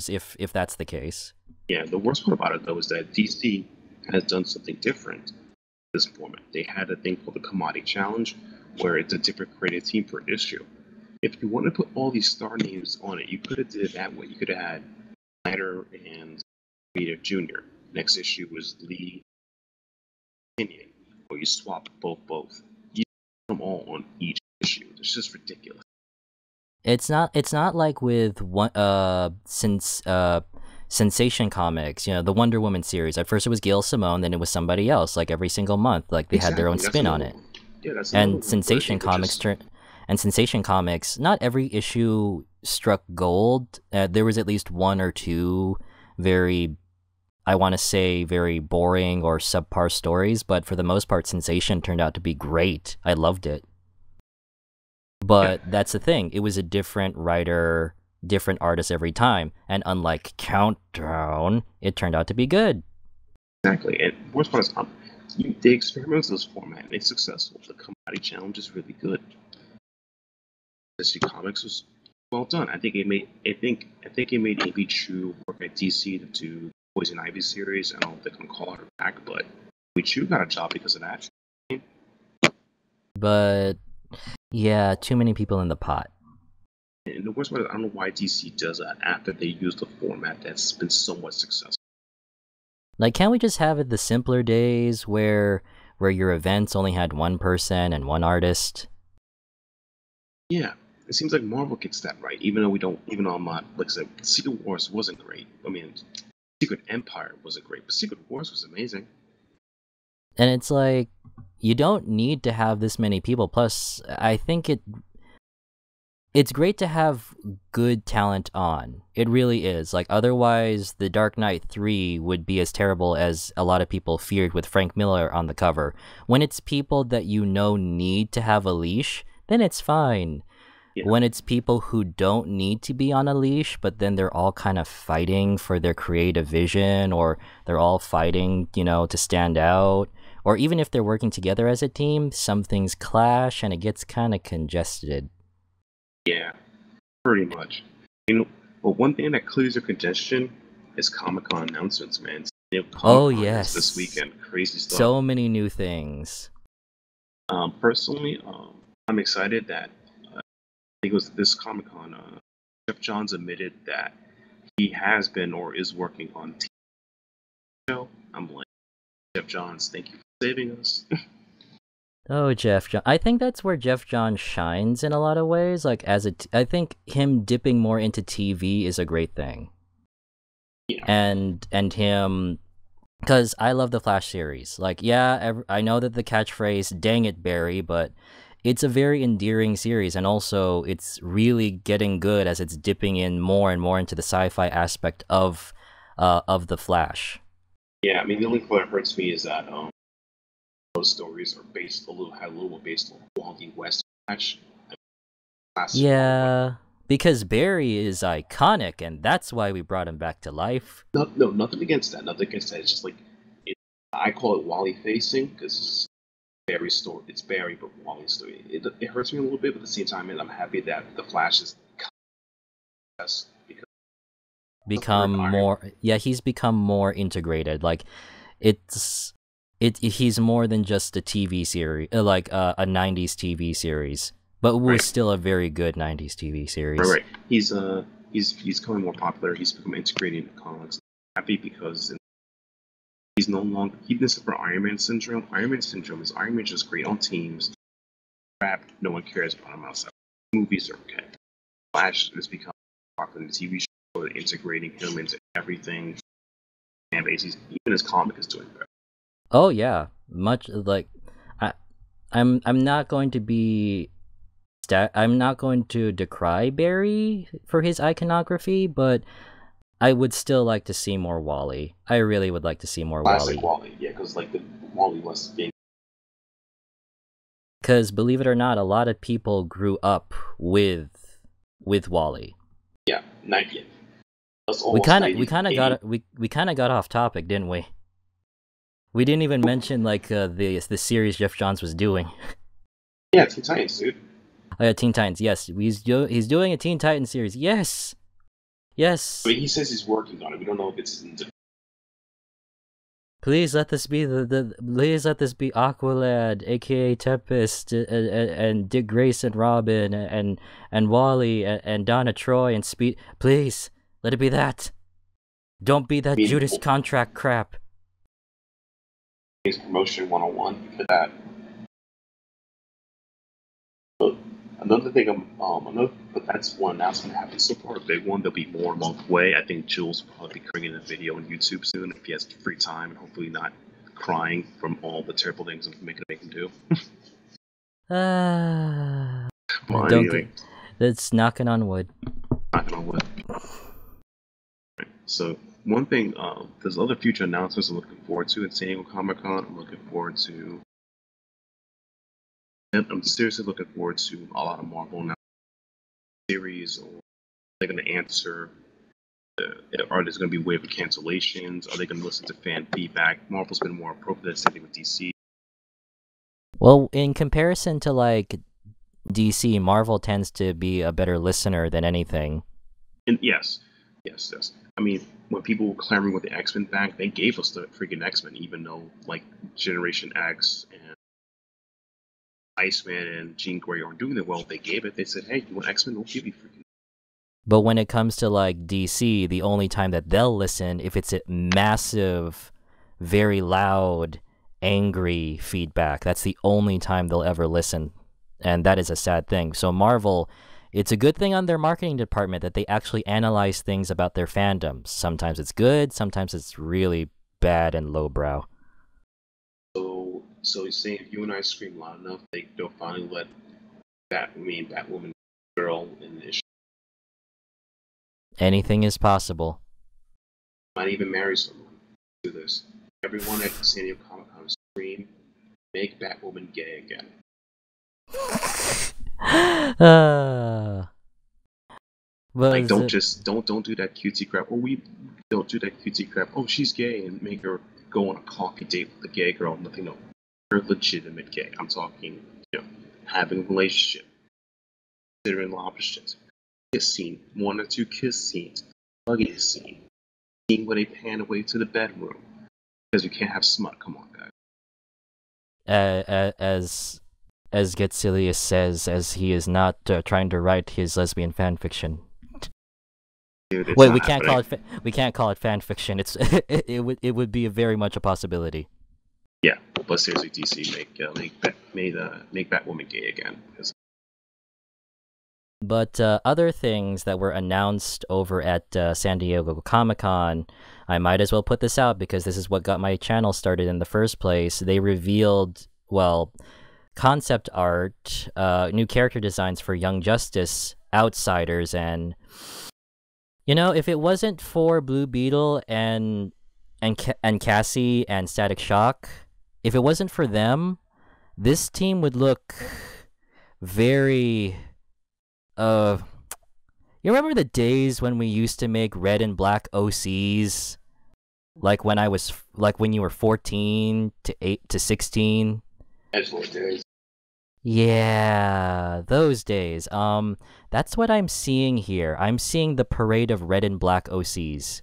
if that's the case. Yeah, the worst part about it, though, is that DC has done something different this format. They had a thing called the Commodity Challenge, where it's a different creative team per issue. if you want to put all these star names on it, you could have did it that way. You could have had Snyder and Peter Jr. Next issue was Lee Tinian, or you swap both. You put them all on each issue. It's just ridiculous. It's not like with one since Sensation Comics, the Wonder Woman series. At first it was Gail Simone, then it was somebody else. Like every single month, like they had their own spin on it. Yeah, that's And Sensation Comics, not every issue struck gold. There was at least one or two very, I want to say, very boring or subpar stories, but for the most part, Sensation turned out to be great. I loved it. But that's the thing. It was a different writer, different artist every time. And unlike Countdown, it turned out to be good. Exactly. And worst part is, they experimented with this format and it's successful. The Commodity Challenge is really good. DC Comics was well done. I think it made AB Chu work at DC to do Poison Ivy series. I don't know if they can call her back, but AB Chu got a job because of that. But yeah, too many people in the pot. And the worst part is, I don't know why DC does that after they use the format that's been somewhat successful. Like, can't we just have it the simpler days where your events only had one person and one artist? Yeah, it seems like Marvel gets that right, even though I'm not, like I said, Secret Wars wasn't great. I mean, Secret Empire wasn't great, but Secret Wars was amazing. And it's like, you don't need to have this many people. Plus, I think it's great to have good talent on. It really is. Like, otherwise, The Dark Knight 3 would be as terrible as a lot of people feared with Frank Miller on the cover. When it's people that need to have a leash, then it's fine. Yeah. When it's people who don't need to be on a leash, but then they're all kind of fighting for their creative vision, or they're all fighting, to stand out, or even if they're working together as a team, some things clash and it gets kind of congested. Yeah, pretty much. But one thing that clears your congestion is Comic-Con announcements, man. Oh, yes. This weekend, crazy stuff. So many new things. Personally, I'm excited that I think it was this Comic-Con, Jeff Johns admitted that he has been or is working on TV show. I'm like, Jeff Johns, thank you for saving us. Oh, Jeff Johns. I think that's where Jeff Johns shines in a lot of ways. Like, I think him dipping more into TV is a great thing. Yeah. And him, because I love the Flash series. Like, yeah, I know that the catchphrase, dang it, Barry, but it's a very endearing series. And also, it's really getting good as it's dipping in more and more into the sci-fi aspect of the Flash. Yeah, I mean, the only part that hurts me is that those stories are based a little based on Wally West Flash. Yeah, because Barry is iconic, and that's why we brought him back to life. No, nothing against that. Nothing against that. It's just like I call it Wally facing because Barry's story. It's Barry, but Wally's story. It hurts me a little bit, but at the same time, I'm happy that the Flash is become more. Yeah, he's become more integrated. Like, he's more than just a TV series, like a 90s TV series, but was still a very good 90s TV series. Right. He's becoming more popular. He's become integrated into comics. I'm happy because he's no longer didn't suffer Iron Man syndrome. Iron Man syndrome is Iron Man just great on teams. Crap, no one cares about him outside. Movies are okay. Flash has become popular in the TV show. Integrating him into everything, and basically even his comic is doing better. Oh yeah, much like I'm not going to be I'm not going to decry Barry for his iconography, but I would still like to see more Wally. I really would like to see more Classic Wally, yeah, because like the Wally was being. Because believe it or not, a lot of people grew up with Wally. Yeah, not yet. We kind of got off topic, didn't we? We didn't even mention like the series Jeff Johns was doing. Yeah, Teen Titans, dude. Oh yeah, Teen Titans. Yes, he's doing a Teen Titans series. Yes. I mean, he says he's working on it. We don't know if it's. Please let this be please let this be Aqualad, aka Tempest, and Dick Grayson, Robin, and Wally, and Donna Troy, and Speed. Please let it be that. Don't be that Judas contract crap. It's promotion 101 for that. But another thing, but that's one announcement that happened so far. A big one. There'll be more along the way. I think Jules will probably be creating a video on YouTube soon if he has free time and hopefully not crying from all the terrible things I'm making him do. Well, anyway, that's knocking on wood. Knocking on wood. Right. So one thing, there's other future announcements I'm looking forward to in San Diego Comic-Con. I'm looking forward to. I'm seriously looking forward to a lot of Marvel now series. Or are they going to answer? Are there going to be wave of cancellations? Are they going to listen to fan feedback? Marvel's been more appropriate. Same thing with DC. Well, in comparison to like DC, Marvel tends to be a better listener than anything. And yes. I mean, when people were clamoring with the X-Men back, they gave us the freaking X-Men, even though like Generation X and Iceman and Jean Grey aren't doing it well. They gave it. They said, "Hey, you want X-Men? We'll give you freaking." But when it comes to like DC, the only time that they'll listen if it's a massive, very loud, angry feedback. That's the only time they'll ever listen, and that is a sad thing. So Marvel, it's a good thing on their marketing department that they actually analyze things about their fandoms. Sometimes it's good, sometimes it's really bad and lowbrow. So you're saying if you and I scream loud enough, they'll finally let Batwoman girl in the issue. Anything is possible. Might even marry someone. Do this. Everyone at San Diego Comic-Con scream, make Batwoman gay again. Like don't do that cutesy crap. Or we don't do that cutesy crap. Oh, she's gay, and make her go on a coffee date with a gay girl. Nothing. No, you're legitimate gay. I'm talking, having a relationship, considering a lot of shit. Kiss scene, 1 or 2 kiss scenes, hugging scene, scene where they pan away to the bedroom because you can't have smut. Come on, guys. As Getsilius says, as he is not trying to write his lesbian fan fiction. Dude, wait, we can't call it fan fiction. It's it would be very much a possibility. Yeah, but seriously, DC make Batwoman gay again. But other things that were announced over at San Diego Comic-Con, I might as well put this out because this is what got my channel started in the first place. They revealed, concept art, new character designs for Young Justice, Outsiders, and if it wasn't for Blue Beetle and Cassie and Static Shock, if it wasn't for them, this team would look very you remember the days when we used to make red and black OCs? Like when you were 14 to 16? Those days. Yeah, those days. That's what I'm seeing here. I'm seeing the parade of red and black OCs.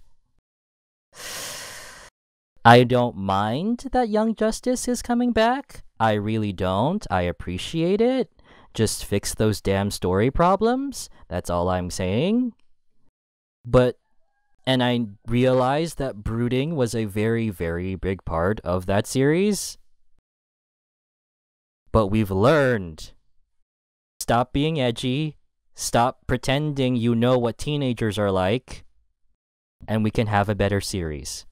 I don't mind that Young Justice is coming back. I really don't. I appreciate it. Just fix those damn story problems. That's all I'm saying. And I realized that brooding was a very, very big part of that series. But we've learned. Stop being edgy. Stop pretending you know what teenagers are like. And we can have a better series.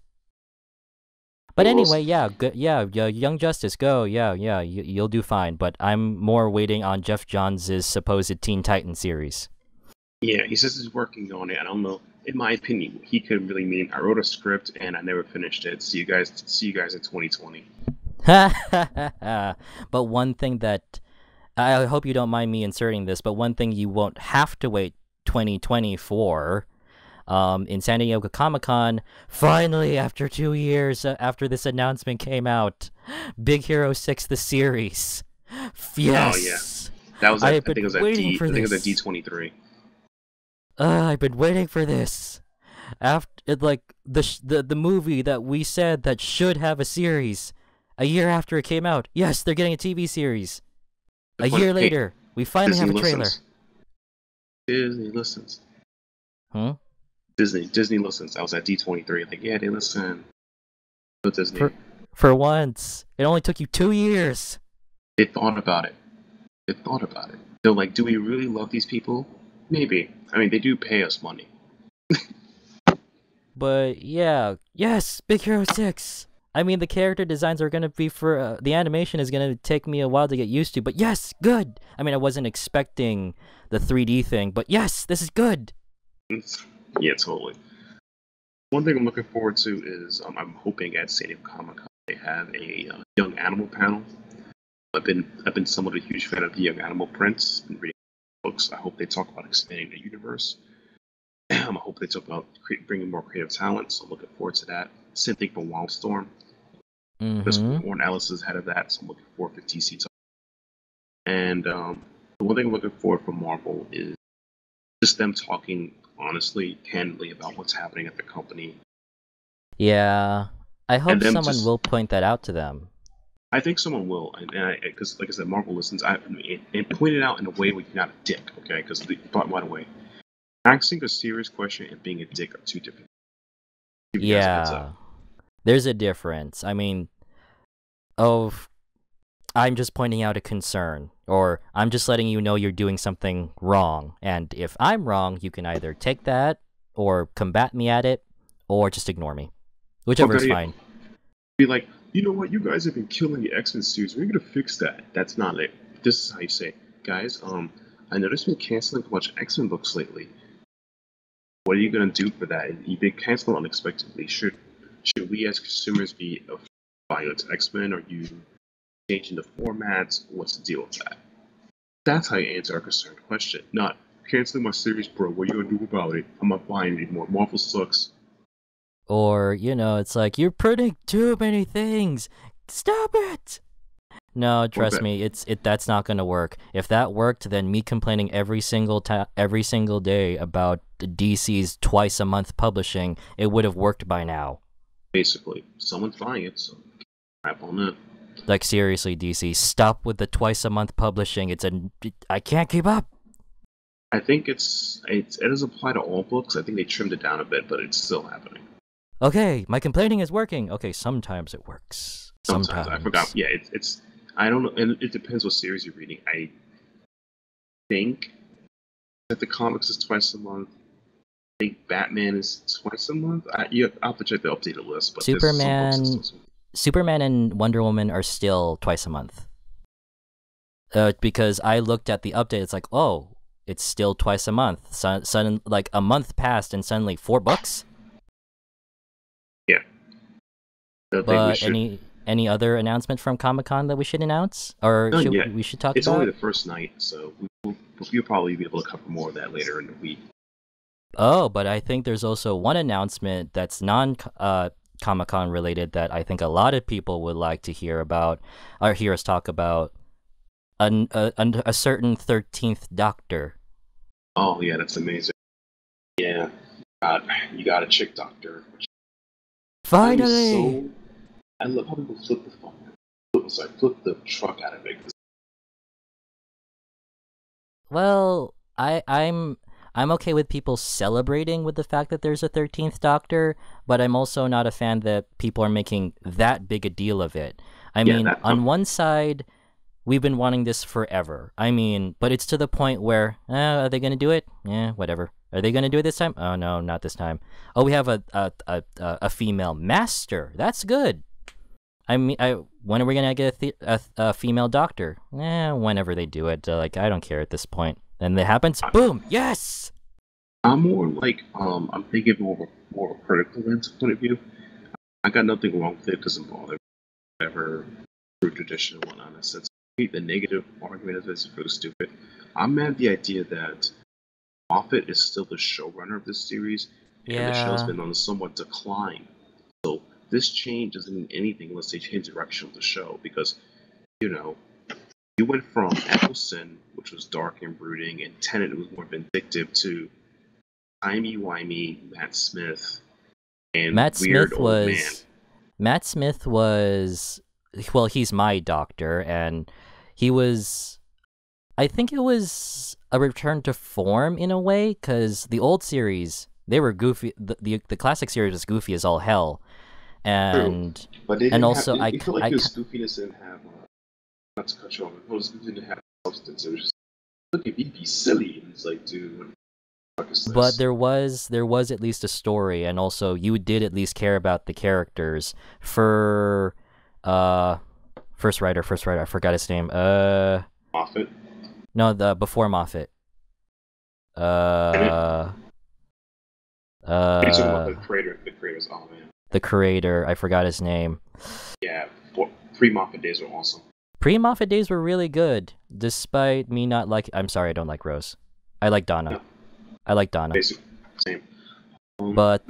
But anyway, Young Justice, go, you'll do fine. But I'm more waiting on Jeff Johns' supposed Teen Titan series. Yeah, he says he's working on it. I don't know. In my opinion, he could really mean I wrote a script and I never finished it. See you guys in 2020. But one thing that I hope you don't mind me inserting this, but one thing you won't have to wait 2020 for. In San Diego Comic-Con, finally, after 2 years after this announcement came out, Big Hero 6, the series. Yes! Oh, yeah. That was, I think it was a D23. I've been waiting for this. After like the movie that we said that should have a series, a year after it came out, yes, they're getting a TV series. The A funny, year hey, later, we finally Disney have a trailer. listens. Disney listens. Hmm? Disney listens. I was at D23. Like, yeah, they listen. So Disney. For for once, it only took you 2 years. They thought about it. They thought about it. They're like, do we really love these people? Maybe. I mean, they do pay us money. But yeah, yes, Big Hero 6. I mean, the character designs are gonna be for the animation is gonna take me a while to get used to. But yes, good. I mean, I wasn't expecting the 3D thing, but yes, this is good. Yeah, totally. One thing I'm looking forward to is I'm hoping at San Diego Comic Con they have a young animal panel. I've been somewhat a huge fan of the young animal prints and reading books. I hope they talk about expanding the universe. I hope they talk about bringing more creative talent. So I'm looking forward to that. Same thing for Wildstorm. Chris Mm-hmm. Warren Ellis is head of that, so I'm looking forward to DC talk. And the one thing I'm looking forward for Marvel is just them talking honestly, candidly about what's happening at the company, Yeah, I and hope them someone just. will point that out to them. I think someone will, and because like I said, Marvel listens. And point it out in a way where you're not a dick, okay? Because by the way, asking a serious question and being a dick are two different. Give you guys a heads up. Yeah, there's a difference. I mean, oh, I'm just pointing out a concern, or I'm just letting you know you're doing something wrong. And if I'm wrong, you can either take that, or combat me at it, or just ignore me. Or Whichever is better yet, fine. be like, you know what? You guys have been killing the X-Men series. We're gonna fix that. That's not it. This is how you say, guys. I noticed you've been canceling a bunch of X-Men books lately. What are you gonna do for that? And you've been canceling unexpectedly. Should we as consumers be buying into X-Men? Are you changing the formats? What's the deal with that? That's how you answer our concerned question. Not canceling my series, bro. What are you gonna do about it? I'm not buying it anymore. Marvel sucks. Or, it's like, you're printing too many things. Stop it! No, Or trust bet. me, that's not gonna work. If that worked, then me complaining every single day about the DC's twice a month publishing, it would have worked by now. Basically, someone's buying it, so crap on that. Like seriously, DC, stop with the twice a month publishing. I can't keep up. I think it doesn't apply to all books. I think they trimmed it down a bit, but it's still happening. Okay, my complaining is working. Okay, sometimes it works. Sometimes I forgot. Sometimes. Yeah, it's I don't know, and it depends what series you're reading. I think that the comics is twice a month. I think Batman is twice a month. I'll have to check the updated list, but there's some books that's Superman, twice a month. Superman and Wonder Woman are still twice a month. Because I looked at the update, it's like, oh, it's still twice a month. Like a month passed and suddenly 4 books. Yeah, I think we But should. any other announcement from Comic-Con that we should announce, or None yet. we should talk It's about? only the first night, so you'll probably be able to cover more of that later in the week. Oh, but I think there's also one announcement that's non Comic-Con related that I think a lot of people would like to hear about, or hear us talk about. A certain 13th Doctor. Oh yeah, that's amazing. Yeah, you got a chick doctor. Finally! I love how people flip the truck out of it. Well, I'm okay with people celebrating with the fact that there's a 13th Doctor, but I'm also not a fan that people are making that big a deal of it. I Yeah, mean, on one side, we've been wanting this forever. I mean, but it's to the point where, are they gonna do it? Yeah, whatever. Are they gonna do it this time? Oh no, not this time. Oh, we have a female master. That's good. I mean, when are we gonna get a female doctor? Whenever they do it. Like, I don't care at this point. And it happens. Boom. Yes. I'm more like I'm thinking more of a critical lens point of view. I got nothing wrong with it. It doesn't bother me. Whatever through tradition and whatnot. I said the negative argument of this is really stupid. I'm mad at the idea that Moffat is still the showrunner of this series, and the show's Yeah. been on a somewhat decline. So this change doesn't mean anything unless they change the direction of the show. Because you know, you went from Eccleston, which was dark and brooding, and Tennant was more vindictive, to timey-wimey Matt Smith and Matt weird Smith old man. was Matt Smith was well, he's my doctor, and he was. I think it was a return to form in a way, because the old series they were goofy. The classic series was goofy as all hell, True, and but they and didn't have. also It felt like his goofiness didn't have. Not to cut you off, it was didn't have substance. It was just look at me be silly. And it's like, dude, what the fuck is but this? there was at least a story, and also you did at least care about the characters. For uh, first writer, I forgot his name. Moffat. No, the before Moffat. Bennett. Uh, You're talking about uh, the creator. The creators. Oh man. the creator. I forgot his name. Yeah. Pre-Moffat days were awesome. Pre-Moffat days were really good, despite me not like. I'm sorry, I don't like Rose. I like Donna. No, I like Donna. basically same. But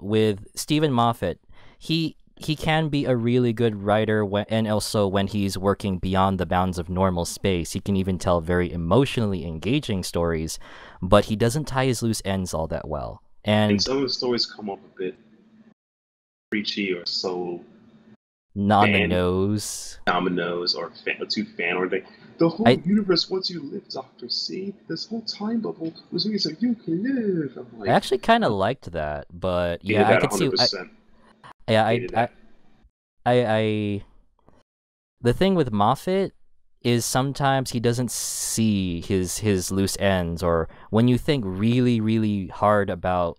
with Stephen Moffat, he can be a really good writer, and also when he's working beyond the bounds of normal space, he can even tell very emotionally engaging stories. But he doesn't tie his loose ends all that well. And some of the stories come off a bit preachy or so Not on the fan nose. dominoes or too fan oriented. The whole I universe wants you to live, Doctor. See, this whole time bubble was really so you can live. I'm I like, actually kind of liked that, but hated yeah, I that could see. 100%. Yeah, Hated that. I. The thing with Moffat is sometimes he doesn't see his loose ends, or when you think really really hard about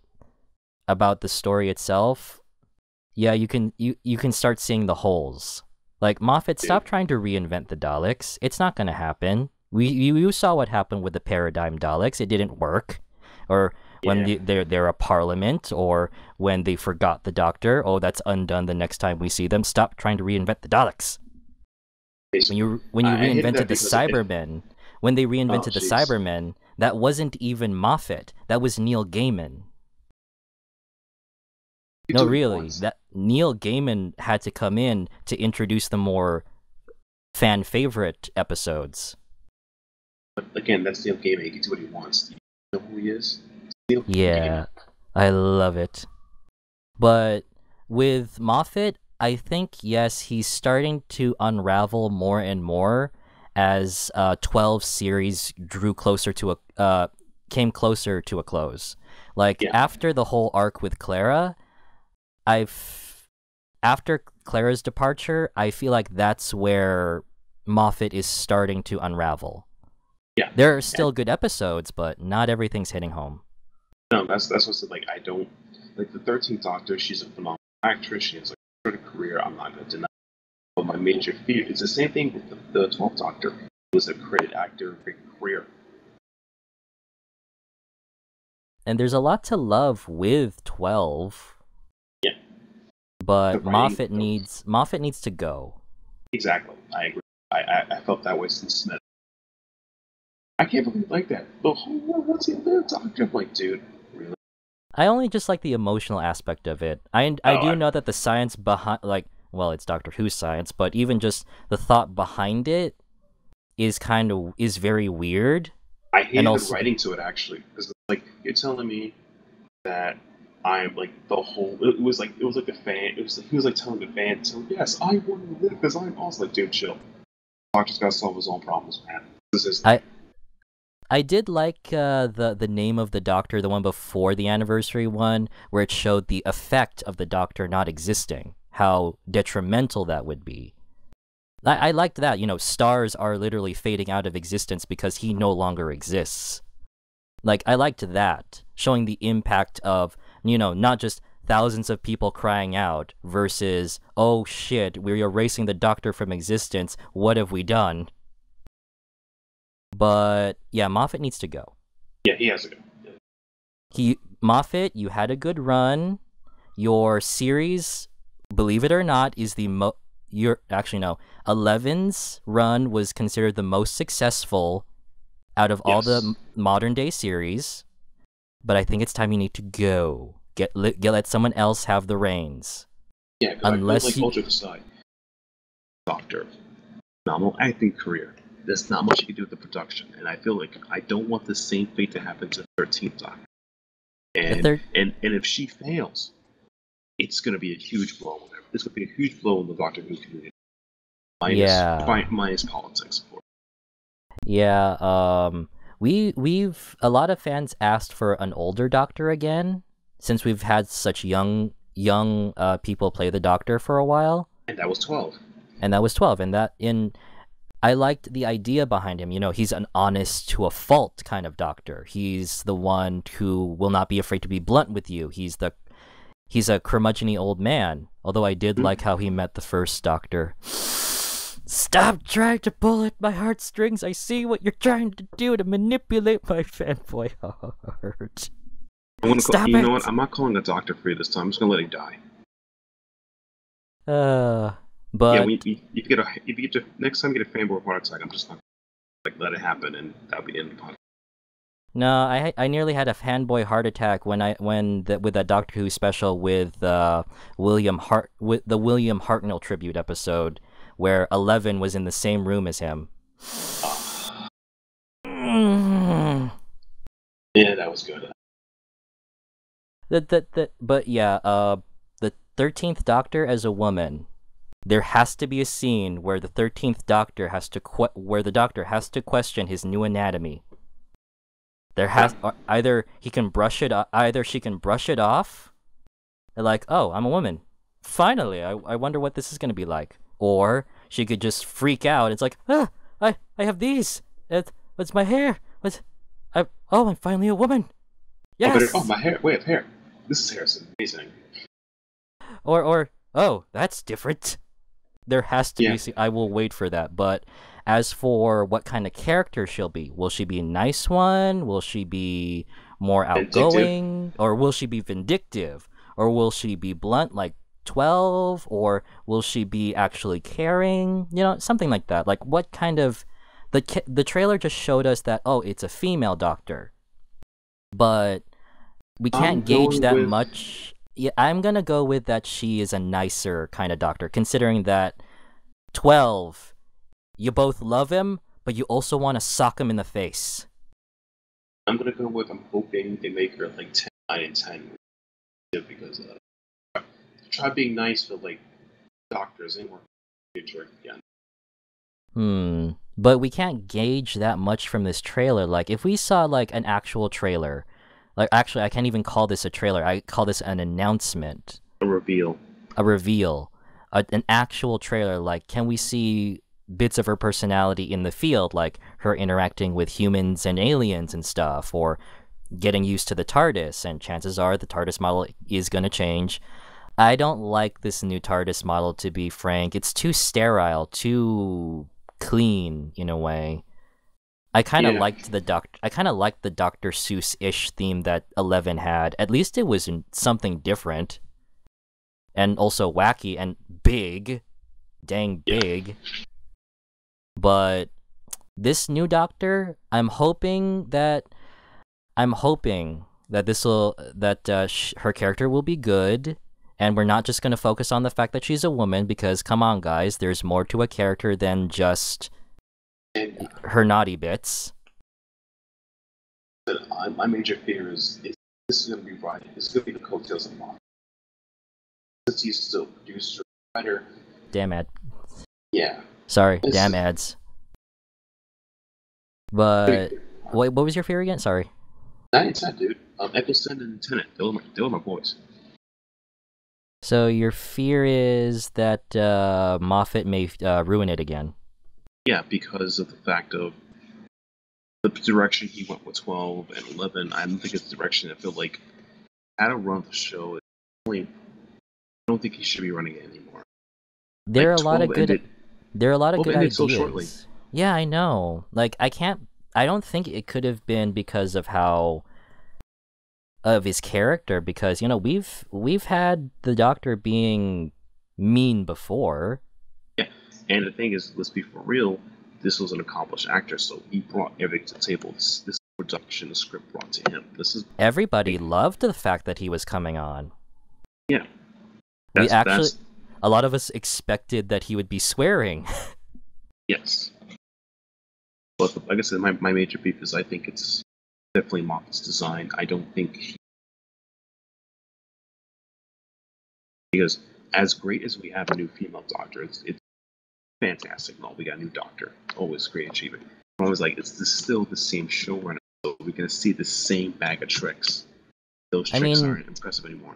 the story itself, yeah, you can start seeing the holes. Like Moffat, Yeah. stop trying to reinvent the Daleks. It's not going to happen. You saw what happened with the Paradigm Daleks. It didn't work. Or when Yeah. they're a parliament, or when they forgot the Doctor. Oh, that's undone the next time we see them. Stop trying to reinvent the Daleks. When you I hated reinvented that the because Cybermen, when they oh reinvented the jeez, Cybermen, that wasn't even Moffat. That was Neil Gaiman. you No, do it really, once. that Neil Gaiman had to come in to introduce the more fan favorite episodes. But again, that's Neil Gaiman. He can do what he wants. Do you know who he is? Neil Gaiman. Yeah, I love it. But with Moffat, I think yes, he's starting to unravel more and more as 12 series drew closer to a came closer to a close. Like Yeah. after the whole arc with Clara, I've after Clara's departure, I feel like that's where Moffat is starting to unravel. Yeah. There are still good episodes, but not everything's hitting home. No, that's what's like. I don't like the 13th Doctor. She's a phenomenal actress. She has like a good career. I'm not gonna deny. But my major fear is the same thing with the 12th Doctor. He was a great actor, great career. And there's a lot to love with 12, Yeah. The but writing, Moffat needs to go. exactly. I agree. I felt that way since Smith. I can't believe like that. The whole world wants you to live, Doctor. I'm like, dude, really? I only just like the emotional aspect of it. I Oh, do know that the science behind, like, well, it's Doctor Who's science, but even just the thought behind it is very weird. I And hated the also, writing to it actually because it's like you're telling me that I'm like the whole. It was like the fan. It was he was like telling the fan, so yes, I want to live because I'm also like, dude, chill. Doctor's got to solve his own problems, man. This is I I did like the name of the Doctor, the one before the anniversary one, where it showed the effect of the Doctor not existing, how detrimental that would be. I liked that. You know, stars are literally fading out of existence because he no longer exists. Like, I liked that, showing the impact of, not just thousands of people crying out versus, oh shit, we're erasing the Doctor from existence. What have we done? But yeah, Moffat needs to go. yeah, he has to go. Moffat, you had a good run. Your series, believe it or not, is actually no. 11's run was considered the most successful out of all the Yes. modern day series. But I think it's time you need to go. Let someone else have the reins. Yeah, because I feel Unless like you, Ultra Decide, Doctor, phenomenal acting career. There's not much you can do with the production, and I feel like I don't want the same fate to happen to 13th Doctor. The And third, and if she fails, it's going to be a huge blow. It's going to be a huge blow in the Doctor Who community. yeah, Minus politics, of course. yeah. We've a lot of fans asked for an older Doctor again, since we've had such young people play the Doctor for a while. And that was 12. And that was 12, and I liked the idea behind him. You know, he's an honest to a fault kind of Doctor. He's the one who will not be afraid to be blunt with you. He's a curmudgeon-y old man. Although I did like how he met the first Doctor. Stop trying to pull at my heartstrings. I see what you're trying to do to manipulate my fanboy heart. Stop you it! know what? I'm not calling the Doctor free this time. I'm just gonna let him die. But yeah, if you get to next time you get a fanboy heart attack, I'm just not let it happen, and that'll be the end of the podcast. no, I nearly had a fanboy heart attack with that Doctor Who special with the William Hartnell tribute episode where 11 was in the same room as him. Yeah, that was good. But yeah, the 13th Doctor as a woman. There has to be a scene where the 13th Doctor where the Doctor has to question his new anatomy. There has either she can brush it off, like, oh, I'm a woman. Finally, I wonder what this is gonna be like. Or she could just freak out. It's like, I have these. What's my hair? I'm finally a woman. Yes. Oh, my hair. Wait, hair. This hair is amazing. Or oh, that's different. There has to be. I will wait for that. But as for what kind of character she'll be, will she be a nice one? Will she be more outgoing? Or will she be vindictive? Or will she be blunt like 12? Or will she be actually caring? You know, something like that. Like what kind of... The trailer just showed us that, oh, it's a female Doctor. But we can't gauge that much... Yeah, I'm gonna go with that she is a nicer kind of Doctor, considering that 12, you both love him, but you also want to sock him in the face. I'm hoping they make her like 10, 9, and 10. Because try being nice for like doctors and work again. But we can't gauge that much from this trailer. Like, if we saw like an actual trailer... Like, actually, I can't even call this a trailer. I call this an announcement. A reveal. An actual trailer. Like, can we see bits of her personality in the field? Like, her interacting with humans and aliens and stuff. Or getting used to the TARDIS. And chances are the TARDIS model is going to change. I don't like this new TARDIS model, to be frank. It's too sterile, too clean, in a way. I kind of liked the Dr. Seuss-ish theme that 11 had. At least it was something different. And also wacky and big. Dang big. But this new Doctor, I'm hoping that her character will be good. And we're not just going to focus on the fact that she's a woman, because come on guys, there's more to a character than just her naughty bits. My major fear is this is going to be right. This is going to be the coattails of Marvel. Since he's still producer, writer. Damn ad. Yeah. Sorry, damn ads. But what was your fear again? Sorry. 9 and 10, dude. Eccleston and Tennant. They were my boys. So your fear is that Moffat may ruin it again. Yeah, because of the fact of the direction he went with 12 and 11. I don't think it's the direction I feel like how to run the show. I don't think he should be running it anymore. There are a lot of good ideas. So shortly. Yeah, I know. Like I don't think it could have been because of his character, because we've had the Doctor being mean before. Yeah, and the thing is, let's be for real. This was an accomplished actor, so he brought everything to the table. This production, the script brought to him. Everybody loved the fact that he was coming on. Yeah, a lot of us expected that he would be swearing. Yes, but like I said, my major beef is I think it's definitely Moffat's design. I don't think Because as great as we have a new female Doctor, it's fantastic. No, we got a new Doctor. Always great achievement. I was like, still the same showrunner, so we're gonna see the same bag of tricks. Those tricks aren't impressive anymore.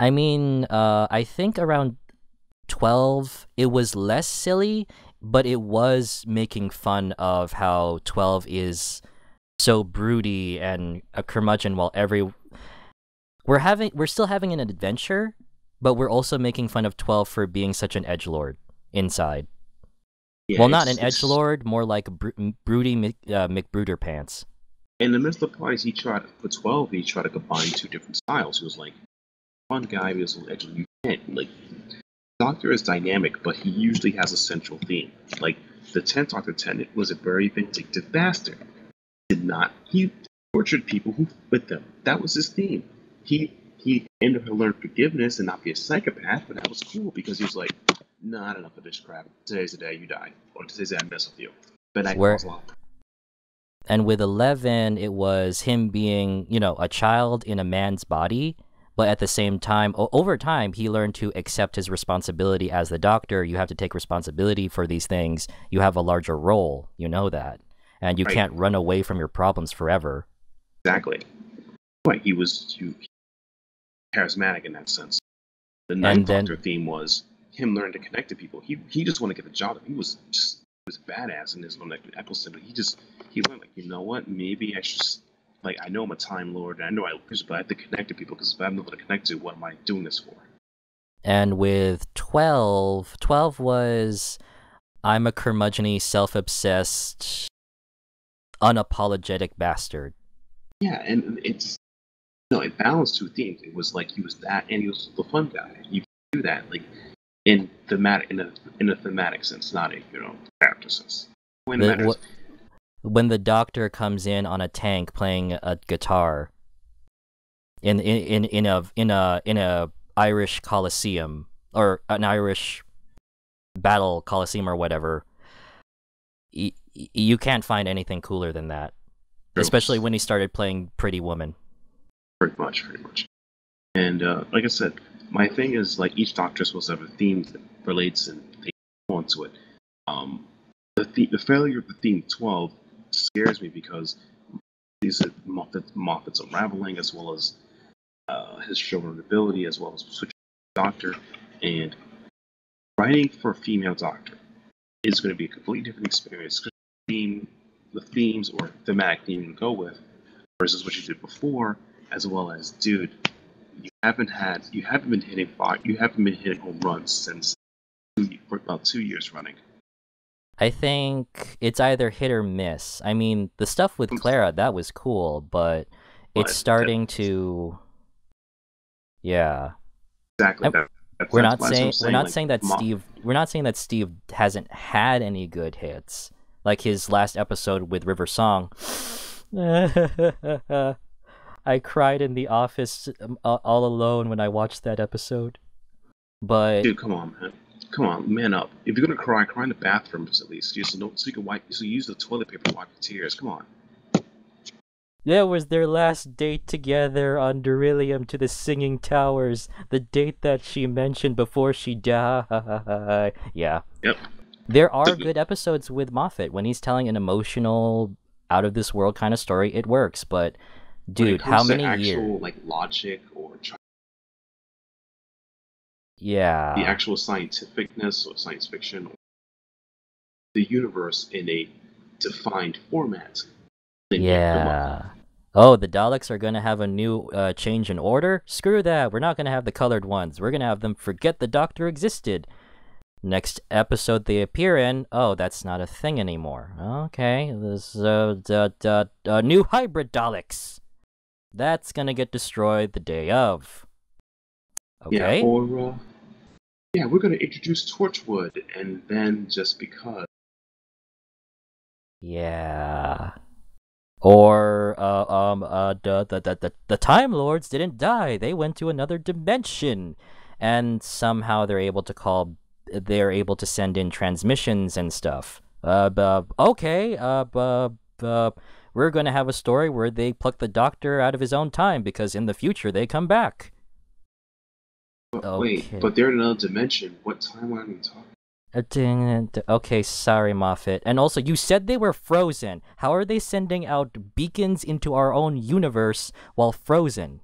I think around 12, it was less silly, but it was making fun of how 12 is so broody and a curmudgeon, while we're still having an adventure, but we're also making fun of 12 for being such an edgelord inside. Yeah, well, not an edgelord, more like broody McBrooder pants. In the midst of the parties, he tried to combine two different styles. He was like, fun guy, he was edgy. You can't, like, Doctor is dynamic, but he usually has a central theme. Like, the 10th Doctor Tennant was a very vindictive bastard. He tortured people who with them. That was his theme. He ended up learning forgiveness and not be a psychopath, but that was cool because he was like, not enough of this crap. Today's the day you die. Or today's the day I mess with you. But I calls up. And with 11, it was him being, a child in a man's body, but at the same time, over time, he learned to accept his responsibility as the Doctor. You have to take responsibility for these things. You have a larger role. You know that. And you can't run away from your problems forever. Exactly. Right, he was charismatic in that sense. The ninth Doctor theme was him learning to connect to people. He just wanted to get the job. He was badass in his own episode, but he learned, like, you know what, maybe I should I know I'm a Time Lord, and I know but I have to connect to people, because if I have nothing to connect to, what am I doing this for? And with 12 was, I'm a curmudgeon-y, self-obsessed, unapologetic bastard. Yeah, and it balanced two themes. It was like he was that, and he was the fun guy. You can do that, like, in a thematic sense, not a character sense. When the Doctor comes in on a tank playing a guitar in a Irish Coliseum, or an Irish battle Coliseum or whatever, you can't find anything cooler than that. True. Especially when he started playing Pretty Woman. Pretty much. And like I said, my thing is, like, each Doctor is supposed to have a theme that relates and they go into it. The failure of the theme 12 scares me, because Moffat's unraveling, as well as his showrunning ability, as well as switching Doctor, and writing for a female Doctor is going to be a completely different experience. The themes or thematic theme to go with, versus what you did before, as well as, dude, you haven't been hitting home runs for about 2 years running. I think it's either hit or miss. I mean, the stuff with Clara, that was cool, but it's starting to, yeah. Exactly. We're not saying that Steve hasn't had any good hits, like his last episode with River Song. I cried in the office all alone when I watched that episode. But dude, come on, man up. If you're gonna cry in the bathrooms at least, so you can wipe. So you use the toilet paper to wipe your tears. Come on. That was their last date together on Beryllium to the Singing Towers. The date that she mentioned before she died. Yeah. Yep. There are good episodes with Moffat when he's telling an emotional, out of this world kind of story. It works, but dude, how many years? Like logic or yeah, the actual scientificness or science fiction, or the universe in a defined format. Yeah. Oh, the Daleks are going to have a new change in order? Screw that. We're not going to have the colored ones. We're going to have them forget the Doctor existed. Next episode they appear in, oh, that's not a thing anymore. Okay, this new hybrid Daleks. That's going to get destroyed the day of. Okay. Yeah, or we're going to introduce Torchwood, and then just because. Yeah. Or the Time Lords didn't die. They went to another dimension, and somehow they're able to send in transmissions and stuff. Okay. We're going to have a story where they pluck the Doctor out of his own time because in the future they come back. But wait, Okay. but they're in another dimension. What timeline are we talking? Okay, sorry, Moffat. And also, you said they were frozen. How are they sending out beacons into our own universe while frozen?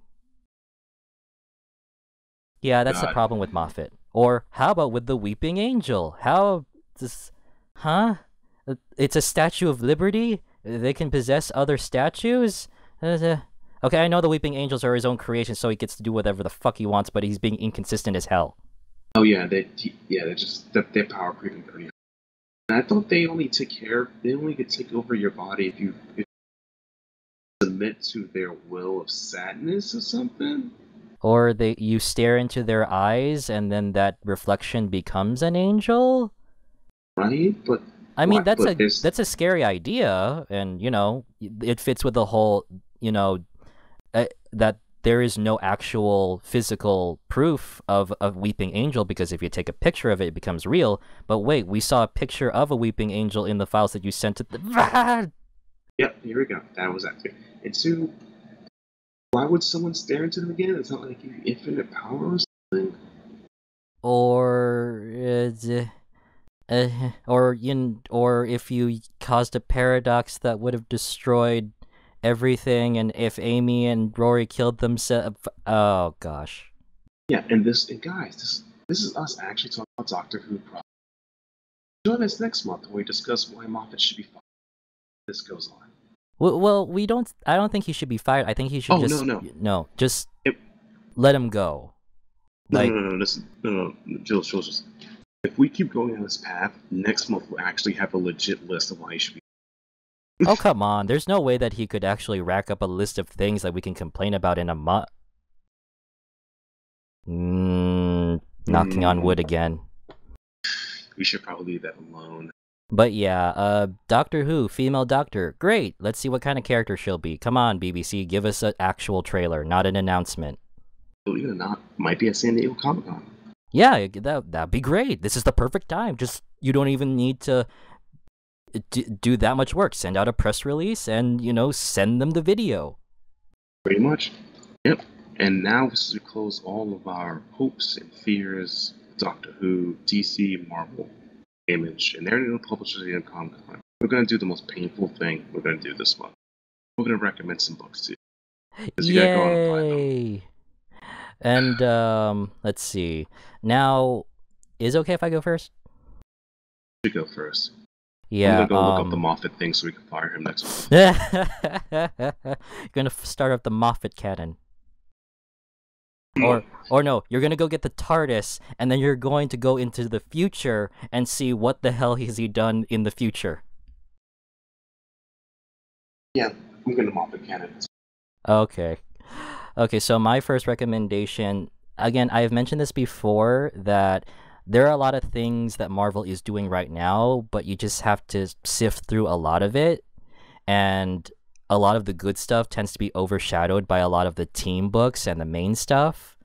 Yeah, that's the God. problem with Moffat. Or how about with the Weeping Angel? How this? Huh? It's a Statue of Liberty. They can possess other statues. Okay, I know the Weeping Angels are his own creation, so he gets to do whatever the fuck he wants. But he's being inconsistent as hell. Oh yeah, they're just they're power creeping pretty hard. And I thought they only could take over your body if you submit to their will of sadness or something. Or you stare into their eyes, and then that reflection becomes an angel. Right? But I mean, what? But there's that's a scary idea, and it fits with the whole that there is no actual physical proof of a weeping angel, because if you take a picture of it, it becomes real. But wait, we saw a picture of a weeping angel in the files that you sent to the. Yep, here we go. That was that too. And two, why would someone stare into them again? It's not like you have infinite power or something. Or or if you caused a paradox that would have destroyed everything, and if Amy and Rory killed themselves. Oh gosh. Yeah, and guys, this is us actually talking about Doctor Who. Join us next month where we discuss why Moffat should be fired. This goes on. Well, we don't. I don't think he should be fired. I think he should just let him go. No, Jill, just if we keep going on this path, next month we'll actually have a legit list of why he should be. Oh come on! There's no way that he could actually rack up a list of things that we can complain about in a month. Knocking on wood again. We should probably leave that alone. But yeah, Doctor Who, female doctor, great. Let's see what kind of character she'll be. Come on, BBC, give us an actual trailer, not an announcement. Believe it or not, might be at San Diego Comic-Con. Yeah, that'd be great. This is the perfect time. Just you don't even need to do that much work. Send out a press release and send them the video. Pretty much. Yep. And now this is to close all of our hopes and fears. Doctor Who, DC, Marvel, Image, and they're going to publish it in Comic-Con. We're going to do the most painful thing we're going to do this month. We're going to recommend some books too. Yay! And let's see. Now, is it okay if I go first? You go first. Yeah. I'm gonna go look up the Moffat thing so we can fire him next week. You're gonna start up the Moffat cannon. Or no, you're gonna go get the TARDIS, and then you're going to go into the future and see what the hell has he done in the future. Yeah, I'm gonna Moffat cannon. Okay, so my first recommendation, again, I've mentioned this before, that there are a lot of things that Marvel is doing right now, but you just have to sift through a lot of it, and a lot of the good stuff tends to be overshadowed by a lot of the team books and the main stuff.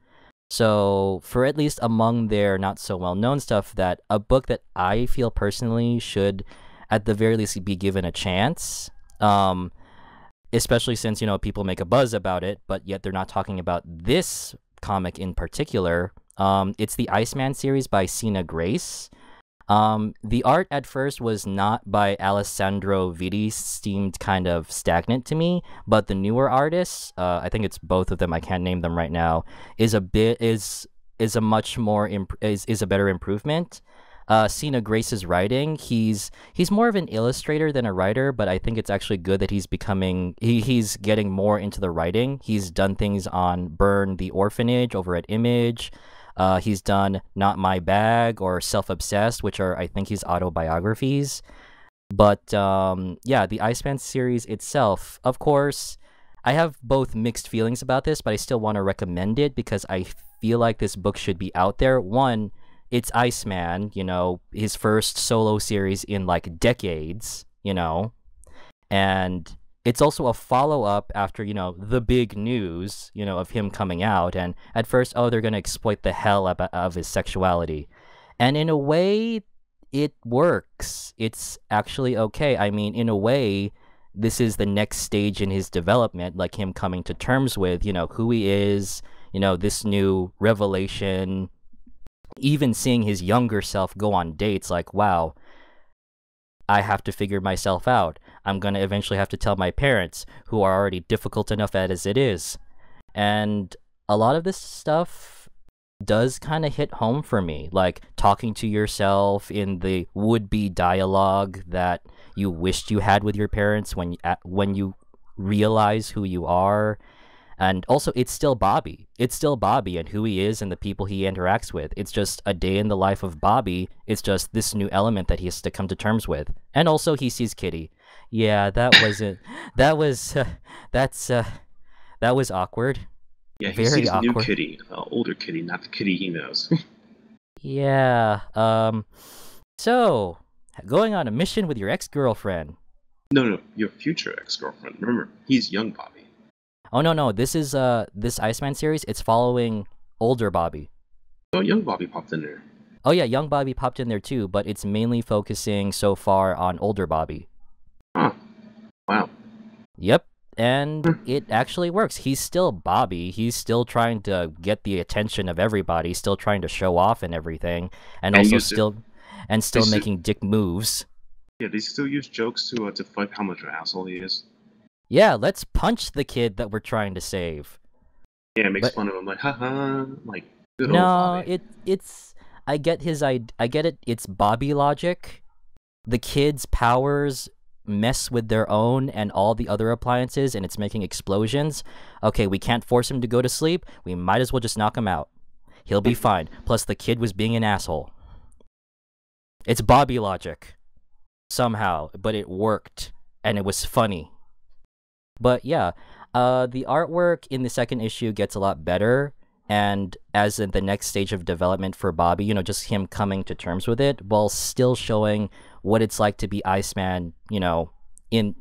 So for at least among their not so well-known stuff, that a book that I feel personally should at the very least be given a chance, especially since people make a buzz about it, but yet they're not talking about this comic in particular. It's the Iceman series by Sina Grace. The art at first was not by Alessandro Vitti, seemed kind of stagnant to me, but the newer artists, I think it's both of them, I can't name them right now, is a better improvement. Sina Grace's writing, he's more of an illustrator than a writer, but I think it's actually good that he's getting more into the writing. He's done things on Burn the Orphanage over at Image. He's done Not My Bag or Self-Obsessed, which are, I think, his autobiographies. But yeah, the Iceman series itself, of course, I have both mixed feelings about this, but I still want to recommend it because I feel like this book should be out there. One, it's Iceman, his first solo series in like decades, and it's also a follow-up after, the big news, of him coming out. And at first, they're going to exploit the hell out of his sexuality. And in a way, it works. It's actually okay. I mean, in a way, this is the next stage in his development, like him coming to terms with, who he is, this new revelation, even seeing his younger self go on dates, like, wow, I have to figure myself out. I'm going to eventually have to tell my parents, who are already difficult enough as it is. And a lot of this stuff does kind of hit home for me, like talking to yourself in the would-be dialogue that you wished you had with your parents when you realize who you are. And also, it's still Bobby. It's still Bobby and who he is and the people he interacts with. It's just a day in the life of Bobby. It's just this new element that he has to come to terms with. And also, he sees Kitty. Yeah, that wasn't. That was. That was awkward. Yeah, he Very sees new awkward. Kitty, older Kitty, not the Kitty he knows. Yeah. So, going on a mission with your ex-girlfriend. No, your future ex-girlfriend. Remember, he's young Bobby. Oh no, this is this Iceman series. It's following older Bobby. Oh, young Bobby popped in there. Oh yeah, young Bobby popped in there too, but it's mainly focusing so far on older Bobby. Huh. Wow. Yep, and it actually works. He's still Bobby. He's still trying to get the attention of everybody, still trying to show off and everything, and also still making dick moves. Yeah, they still use jokes to deflect how much of an asshole he is. Yeah, let's punch the kid that we're trying to save. Yeah, it makes fun of him, like, haha, like, good no, old Bobby. it's I get it. It's Bobby logic. The kid's powers mess with their own and all the other appliances, and it's making explosions. Okay, we can't force him to go to sleep. We might as well just knock him out. He'll be fine. Plus, the kid was being an asshole. It's Bobby logic. Somehow, but it worked, and it was funny. But yeah, the artwork in the second issue gets a lot better, and as in the next stage of development for Bobby, just him coming to terms with it, while still showing what it's like to be Iceman, in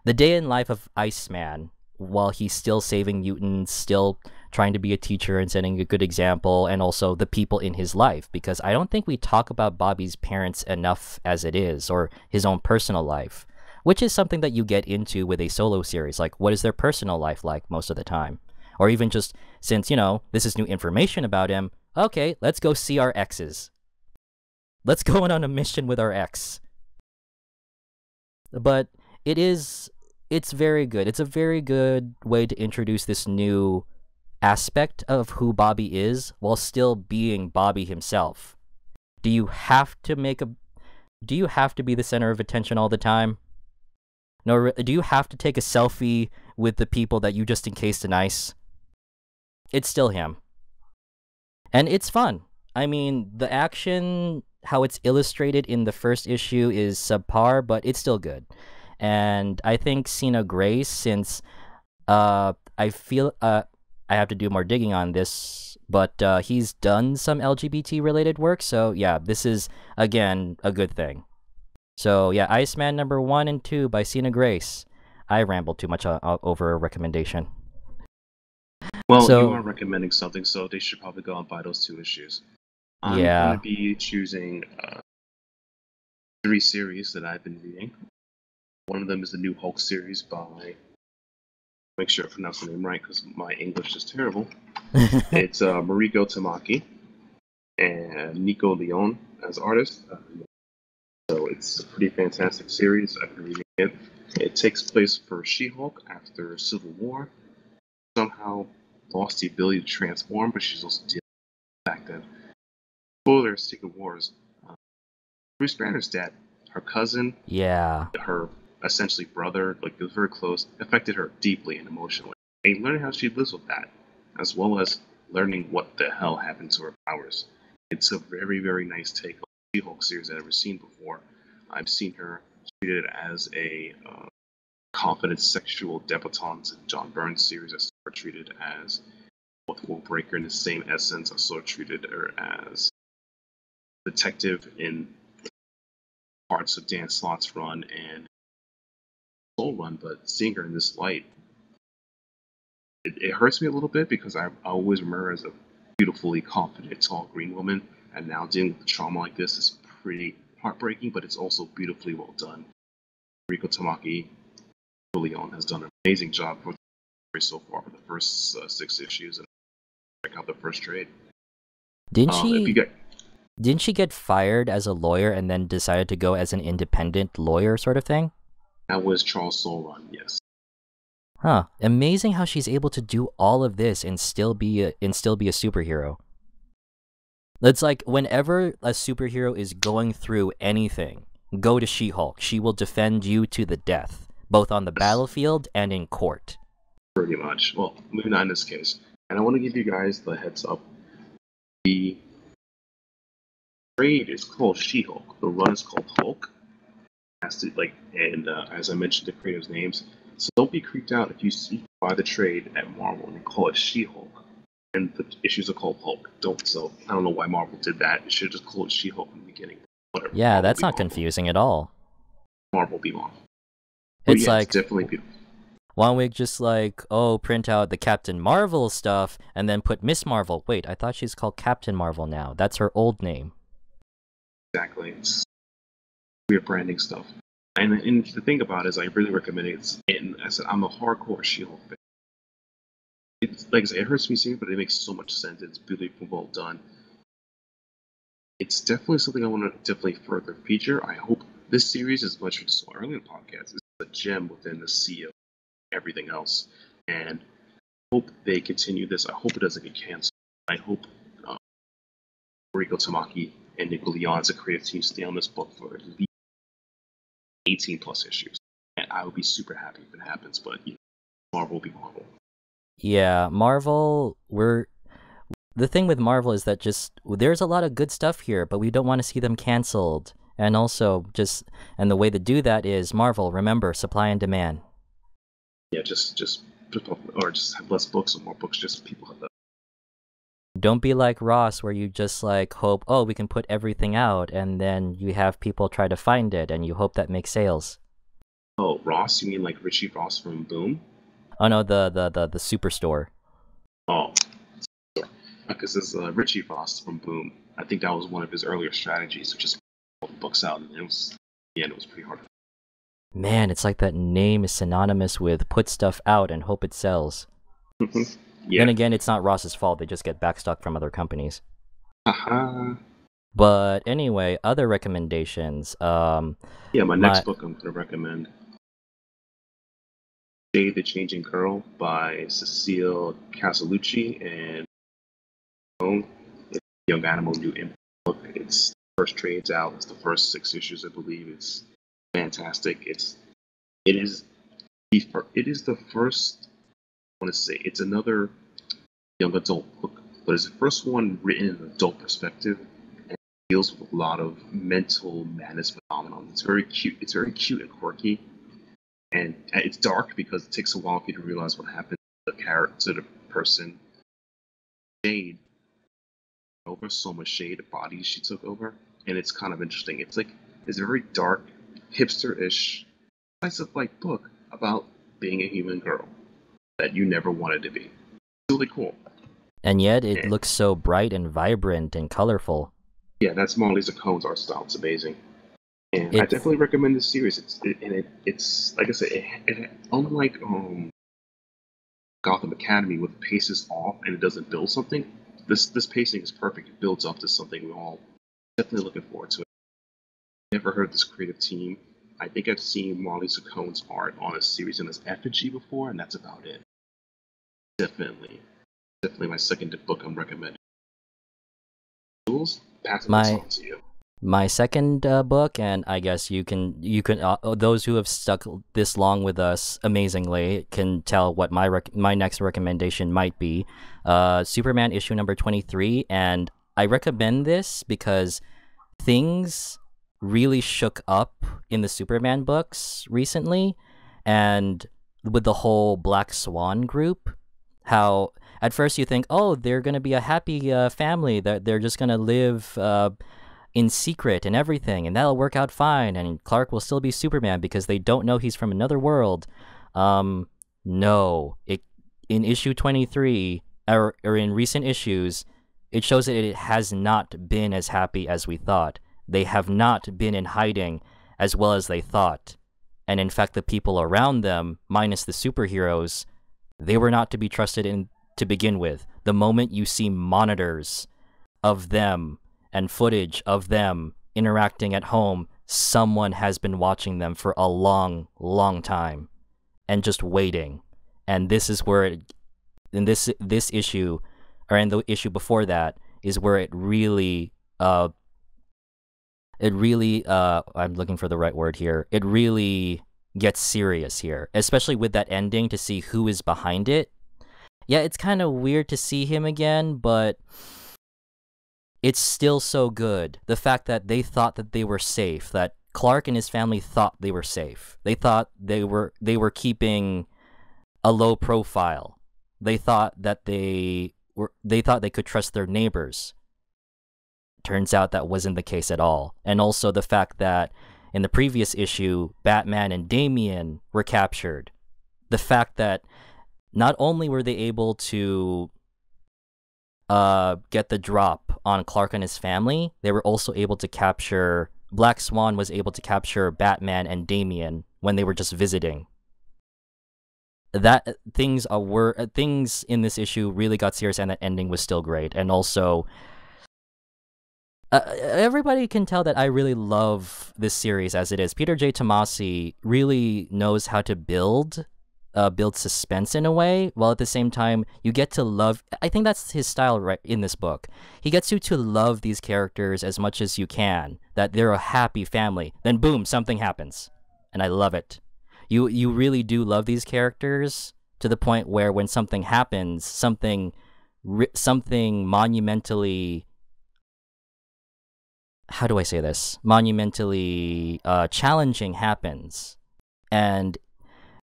the day in life of Iceman, while he's still saving mutants, still trying to be a teacher and setting a good example, and also the people in his life, because I don't think we talk about Bobby's parents enough as it is, or his own personal life. Which is something that you get into with a solo series, like what is their personal life like most of the time? Or even just, since, this is new information about him, okay, let's go see our exes. Let's go on a mission with our ex. But it's very good. It's a very good way to introduce this new aspect of who Bobby is while still being Bobby himself. Do you have to be the center of attention all the time? No, do you have to take a selfie with the people that you just encased in ice? It's still him. And it's fun. I mean, the action, how it's illustrated in the first issue is subpar, but it's still good. And I think Cena Grace, since I feel I have to do more digging on this, but he's done some LGBT-related work, so yeah, this is, again, a good thing. So yeah, Iceman number 1 and 2 by Cena Grace. I rambled too much over a recommendation. Well, you are recommending something, so they should probably go and buy those 2 issues. I'm going to be choosing 3 series that I've been reading. One of them is the new Hulk series by, make sure I pronounce the name right because my English is terrible. It's Mariko Tamaki and Nico Leon as artists. So it's a pretty fantastic series. I've been reading it. It takes place for She-Hulk after Civil War. Somehow lost the ability to transform, but she's also dealing with the fact that, spoilers, Secret Wars, Bruce Banner's dead. Her cousin, her essentially brother, like it was very close, affected her deeply and emotionally. And learning how she lives with that, as well as learning what the hell happened to her powers. It's a very, very nice take on the She-Hulk series I've ever seen before. I've seen her treated as a confident sexual debutante in John Byrne's series. I saw her treated as both Breaker in the same essence. I saw her treated her as detective in parts of Dan Slott's run and Soul Run, but seeing her in this light, it hurts me a little bit because I always remember her as a beautifully confident, tall green woman, and now dealing with trauma like this is pretty heartbreaking, but it's also beautifully well done. Riko Tamaki Leon has done an amazing job for the story so far for the first 6 issues, and Check out the first trade. Didn't If you she get didn't she get fired as a lawyer and then decided to go as an independent lawyer sort of thing? That was Charles Soule run, yes. Huh. Amazing how she's able to do all of this and still be a superhero. It's like whenever a superhero is going through anything, go to She-Hulk. She will defend you to the death, both on the battlefield and in court. Pretty much. Well, maybe not in this case. And I want to give you guys the heads up. The trade is called She-Hulk. The run is called Hulk. As I mentioned the creators' names, so don't be creeped out if you buy the trade at Marvel and call it She-Hulk, and the issues are called Hulk. So I don't know why Marvel did that. It should just call it She-Hulk in the beginning. Whatever. Yeah, Marvel that's be not Marvel. confusing at all. Marvel be Marvel. It's yeah, like it's definitely beautiful. one week just like, oh, print out the Captain Marvel stuff and then put Miss Marvel. Wait, I thought she's called Captain Marvel now. That's her old name. Exactly. It's weird branding stuff. And the thing about it is, I really recommend it. And I said, I'm a hardcore She-Hulk fan. It's like I said, it hurts me seeing it, but it makes so much sense. It's beautifully well done. It's definitely something I want to definitely further feature. I hope this series, as much as we saw earlier in the podcast, is a gem within the sea of everything else. And I hope they continue this. I hope it doesn't get canceled. I hope Rico Tamaki and Nico Leon as a creative team stay on this book for at least 18 plus issues. And I would be super happy if it happens, but Marvel will be Marvel. Yeah, Marvel, the thing with Marvel is that just there's a lot of good stuff here, but we don't want to see them canceled. And also and the way to do that is Marvel, remember, supply and demand. Yeah, just have less books or more books, just people have that. Don't be like Ross, where you just like hope, oh, we can put everything out, and then you have people try to find it, and you hope that makes sales. Oh, Ross? You mean like Richie Ross from Boom? Oh no, the Superstore. Oh, because it's Richie Ross from Boom. I think that was one of his earlier strategies, just put books out, and it was pretty hard. Man, it's like that name is synonymous with put stuff out and hope it sells. Yeah. Then again, it's not Ross's fault. They just get backstock from other companies. Haha. But anyway, other recommendations. My next book I'm going to recommend, Jade the Changing Girl by Cecile Casalucci and it's a Young Animal New Imp book. It's the first trade's out. It's the first 6 issues, I believe. It's fantastic. It is the first. I want to say it's another young adult book, but it's the first one written in an adult perspective and deals with a lot of mental madness phenomenon. It's very cute. It's very cute and quirky, and it's dark because it takes a while for you to realize what happened to the person. Jade over so much shade, the bodies she took over, and it's kind of interesting. It's a very dark, hipster-ish slice of life book about being a human girl that you never wanted to be. It's really cool. And yet it looks so bright and vibrant and colorful. Yeah, that's Molly Zacone's art style. It's amazing. And I definitely recommend this series. It's like I said, it unlike Gotham Academy, where the pace is off and it doesn't build something, this pacing is perfect. It builds up to something we're all definitely looking forward to. Never heard this creative team. I think I've seen Molly Zacone's art on a series in his effigy before, and that's about it. Definitely my second book I'm recommending. Jules, passing this on to you. My second book, and I guess you can those who have stuck this long with us amazingly can tell what my next recommendation might be. Superman issue number 23, and I recommend this because things really shook up in the Superman books recently, and with the whole Black Swan group, how at first you think, oh, they're gonna be a happy family, that they're just gonna live in secret and everything, and that'll work out fine, and Clark will still be Superman because they don't know he's from another world. No, in issue 23 or in recent issues, it shows that it has not been as happy as we thought. They have not been in hiding as well as they thought. And in fact, the people around them, minus the superheroes, they were not to be trusted in to begin with. the moment you see monitors of them and footage of them interacting at home, someone has been watching them for a long, long time and just waiting. And this is where in this issue, or in the issue before that, is where it really I'm looking for the right word here. It really gets serious here, especially with that ending, to see who is behind it. Yeah, it's kind of weird to see him again, but it's still so good. The fact that they thought that they were safe, that Clark and his family thought they were safe. They thought they were keeping a low profile. They thought that they could trust their neighbors. Turns out that wasn't the case at all. And also the fact that in the previous issue, Batman and Damian were captured. The fact that not only were they able to get the drop on Clark and his family, they were also able to capture... Black Swan was able to capture Batman and Damian when they were just visiting. That things in this issue really got serious, and that ending was still great. And also, everybody can tell that I really love this series as it is. Peter J. Tomasi really knows how to build suspense in a way, while at the same time you get to love... I think that's his style right in this book. He gets you to love these characters as much as you can, that they're a happy family. Then boom, something happens. And I love it. You really do love these characters to the point where when something happens, something monumentally... How do I say this? Monumentally challenging happens, and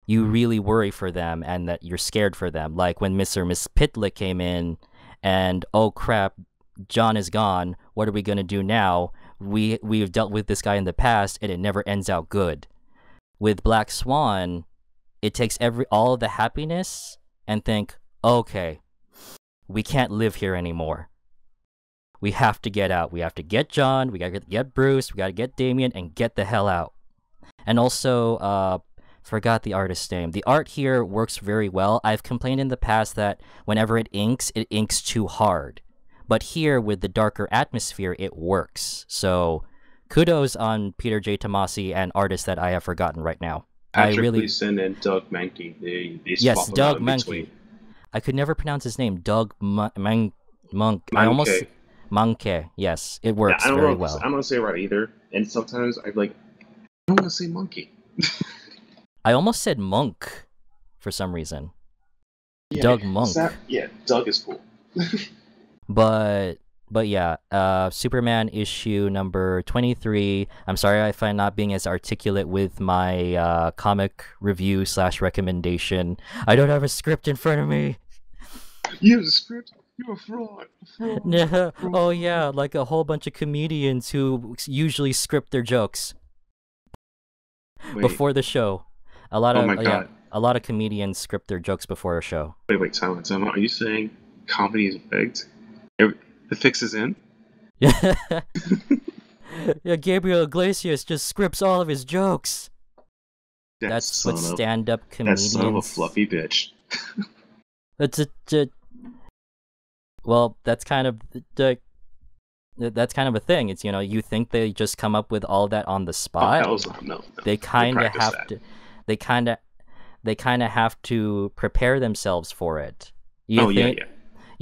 you really worry for them, and that you're scared for them. Like when Mr. and Miss Pitlick came in, and oh crap, John is gone. What are we gonna do now? We've dealt with this guy in the past, and it never ends out good. With Black Swan, it takes all of the happiness and think, okay, we can't live here anymore. We have to get out. We have to get John. We gotta get Bruce. We gotta get Damian and get the hell out. And also, forgot the artist's name. The art here works very well. I've complained in the past that whenever it inks too hard. But here, with the darker atmosphere, it works. So, kudos on Peter J. Tomasi and artists that I have forgotten right now. Patrick Gleason and Doug Mankey. They yes, swap Doug them out in between. Mankey. I could never pronounce his name. Doug Monk. I almost... Monkey, yes, it works very well. I don't want to say it right either, and sometimes I don't want to say monkey. I almost said monk for some reason. Yeah, Doug Monk. Doug is cool. but yeah, Superman issue number 23. I'm sorry if I'm not being as articulate with my comic review / recommendation. I don't have a script in front of me. You have a script? You're a fraud. Yeah. Oh yeah, like a whole bunch of comedians who usually script their jokes before the show. A lot of comedians script their jokes before a show. Wait, time out. Are you saying comedy is rigged? The fix is in? Yeah. Yeah, Gabriel Iglesias just scripts all of his jokes. That's what stand-up comedians... That son of a fluffy bitch. Well, that's kind of a thing. It's, you think they just come up with all that on the spot. No. They kind of have to. They kind of have to prepare themselves for it. You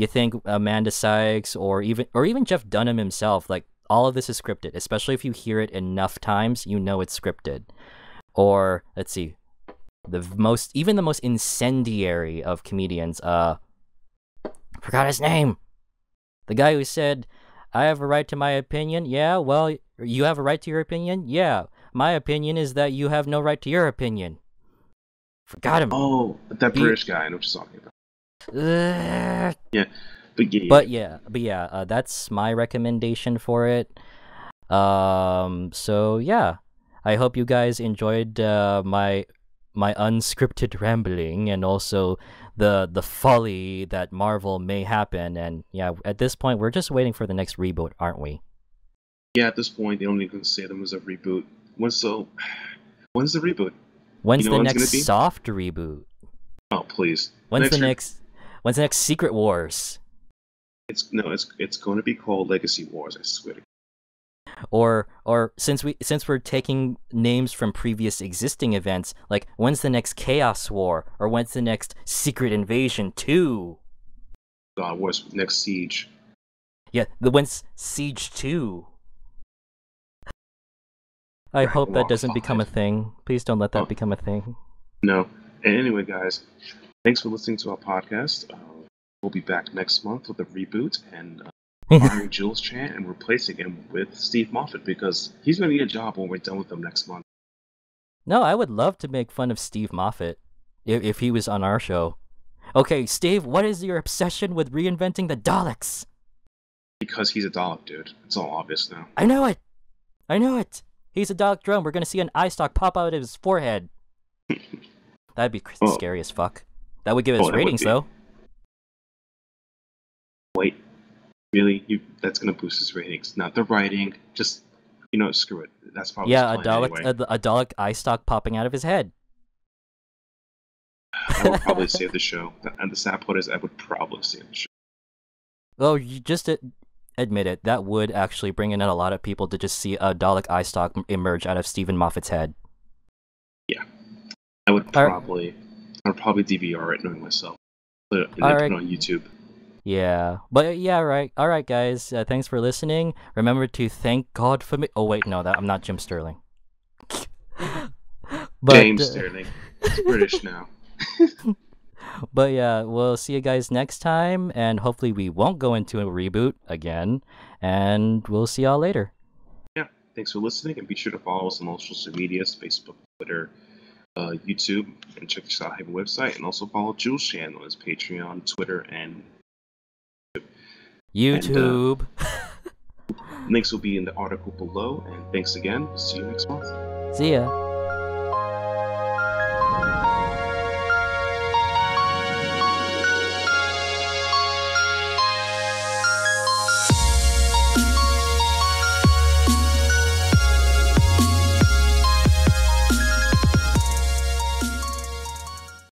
think Amanda Sykes or even Jeff Dunham himself, like, all of this is scripted. Especially if you hear it enough times, you know it's scripted. Or let's see, the most incendiary of comedians. Forgot his name. The guy who said, I have a right to my opinion. Yeah, well, you have a right to your opinion? Yeah, my opinion is that you have no right to your opinion. Forgot him. Oh, that British guy I know what you're talking about. But yeah, that's my recommendation for it. So yeah, I hope you guys enjoyed my unscripted rambling, and also the folly that Marvel may happen. And yeah, at this point, we're just waiting for the next reboot, aren't we? Yeah, at this point, they don't even say them as a reboot. When's the reboot? When's the next soft reboot? Oh, please. When's the next Secret Wars? It's going to be called Legacy Wars. I swear to God. Or since we're taking names from previous existing events, like when's the next Chaos War, or when's the next Secret Invasion 2? God, what's next Siege? Yeah, when's Siege 2? I hope that doesn't become a thing. Please don't let that become a thing. No. And anyway, guys, thanks for listening to our podcast. We'll be back next month with a reboot and firing Jules Chan and replacing him with Steve Moffat, because he's going to need a job when we're done with him next month. No, I would love to make fun of Steve Moffat if he was on our show. Okay, Steve, what is your obsession with reinventing the Daleks? Because he's a Dalek, dude. It's all obvious now. I know it! He's a Dalek drone. We're going to see an eye stalk pop out of his forehead. That'd be scary as fuck. That would give us ratings, though. Wait, really? That's gonna boost his ratings? Not the writing. Just screw it. That's probably a Dalek eye stalk popping out of his head. I would probably save the show. And the sad part is, I would probably save the show. Oh, you just admit it. That would actually bring in a lot of people to just see a Dalek eye stalk emerge out of Stephen Moffat's head. Yeah, I would probably DVR it, knowing myself. Put it on YouTube. Yeah, but yeah, right. All right, guys. Thanks for listening. Remember to thank God for me. Oh wait, no, I'm not Jim Sterling. James Sterling. It's British now. But yeah, we'll see you guys next time, and hopefully we won't go into a reboot again. And we'll see y'all later. Yeah, thanks for listening, and be sure to follow us on all social medias: Facebook, Twitter, YouTube, and check the Outerhaven website, and also follow Jules Chan on his Patreon, Twitter, and YouTube. Links will be in the article below, and thanks again. See you next month. See ya.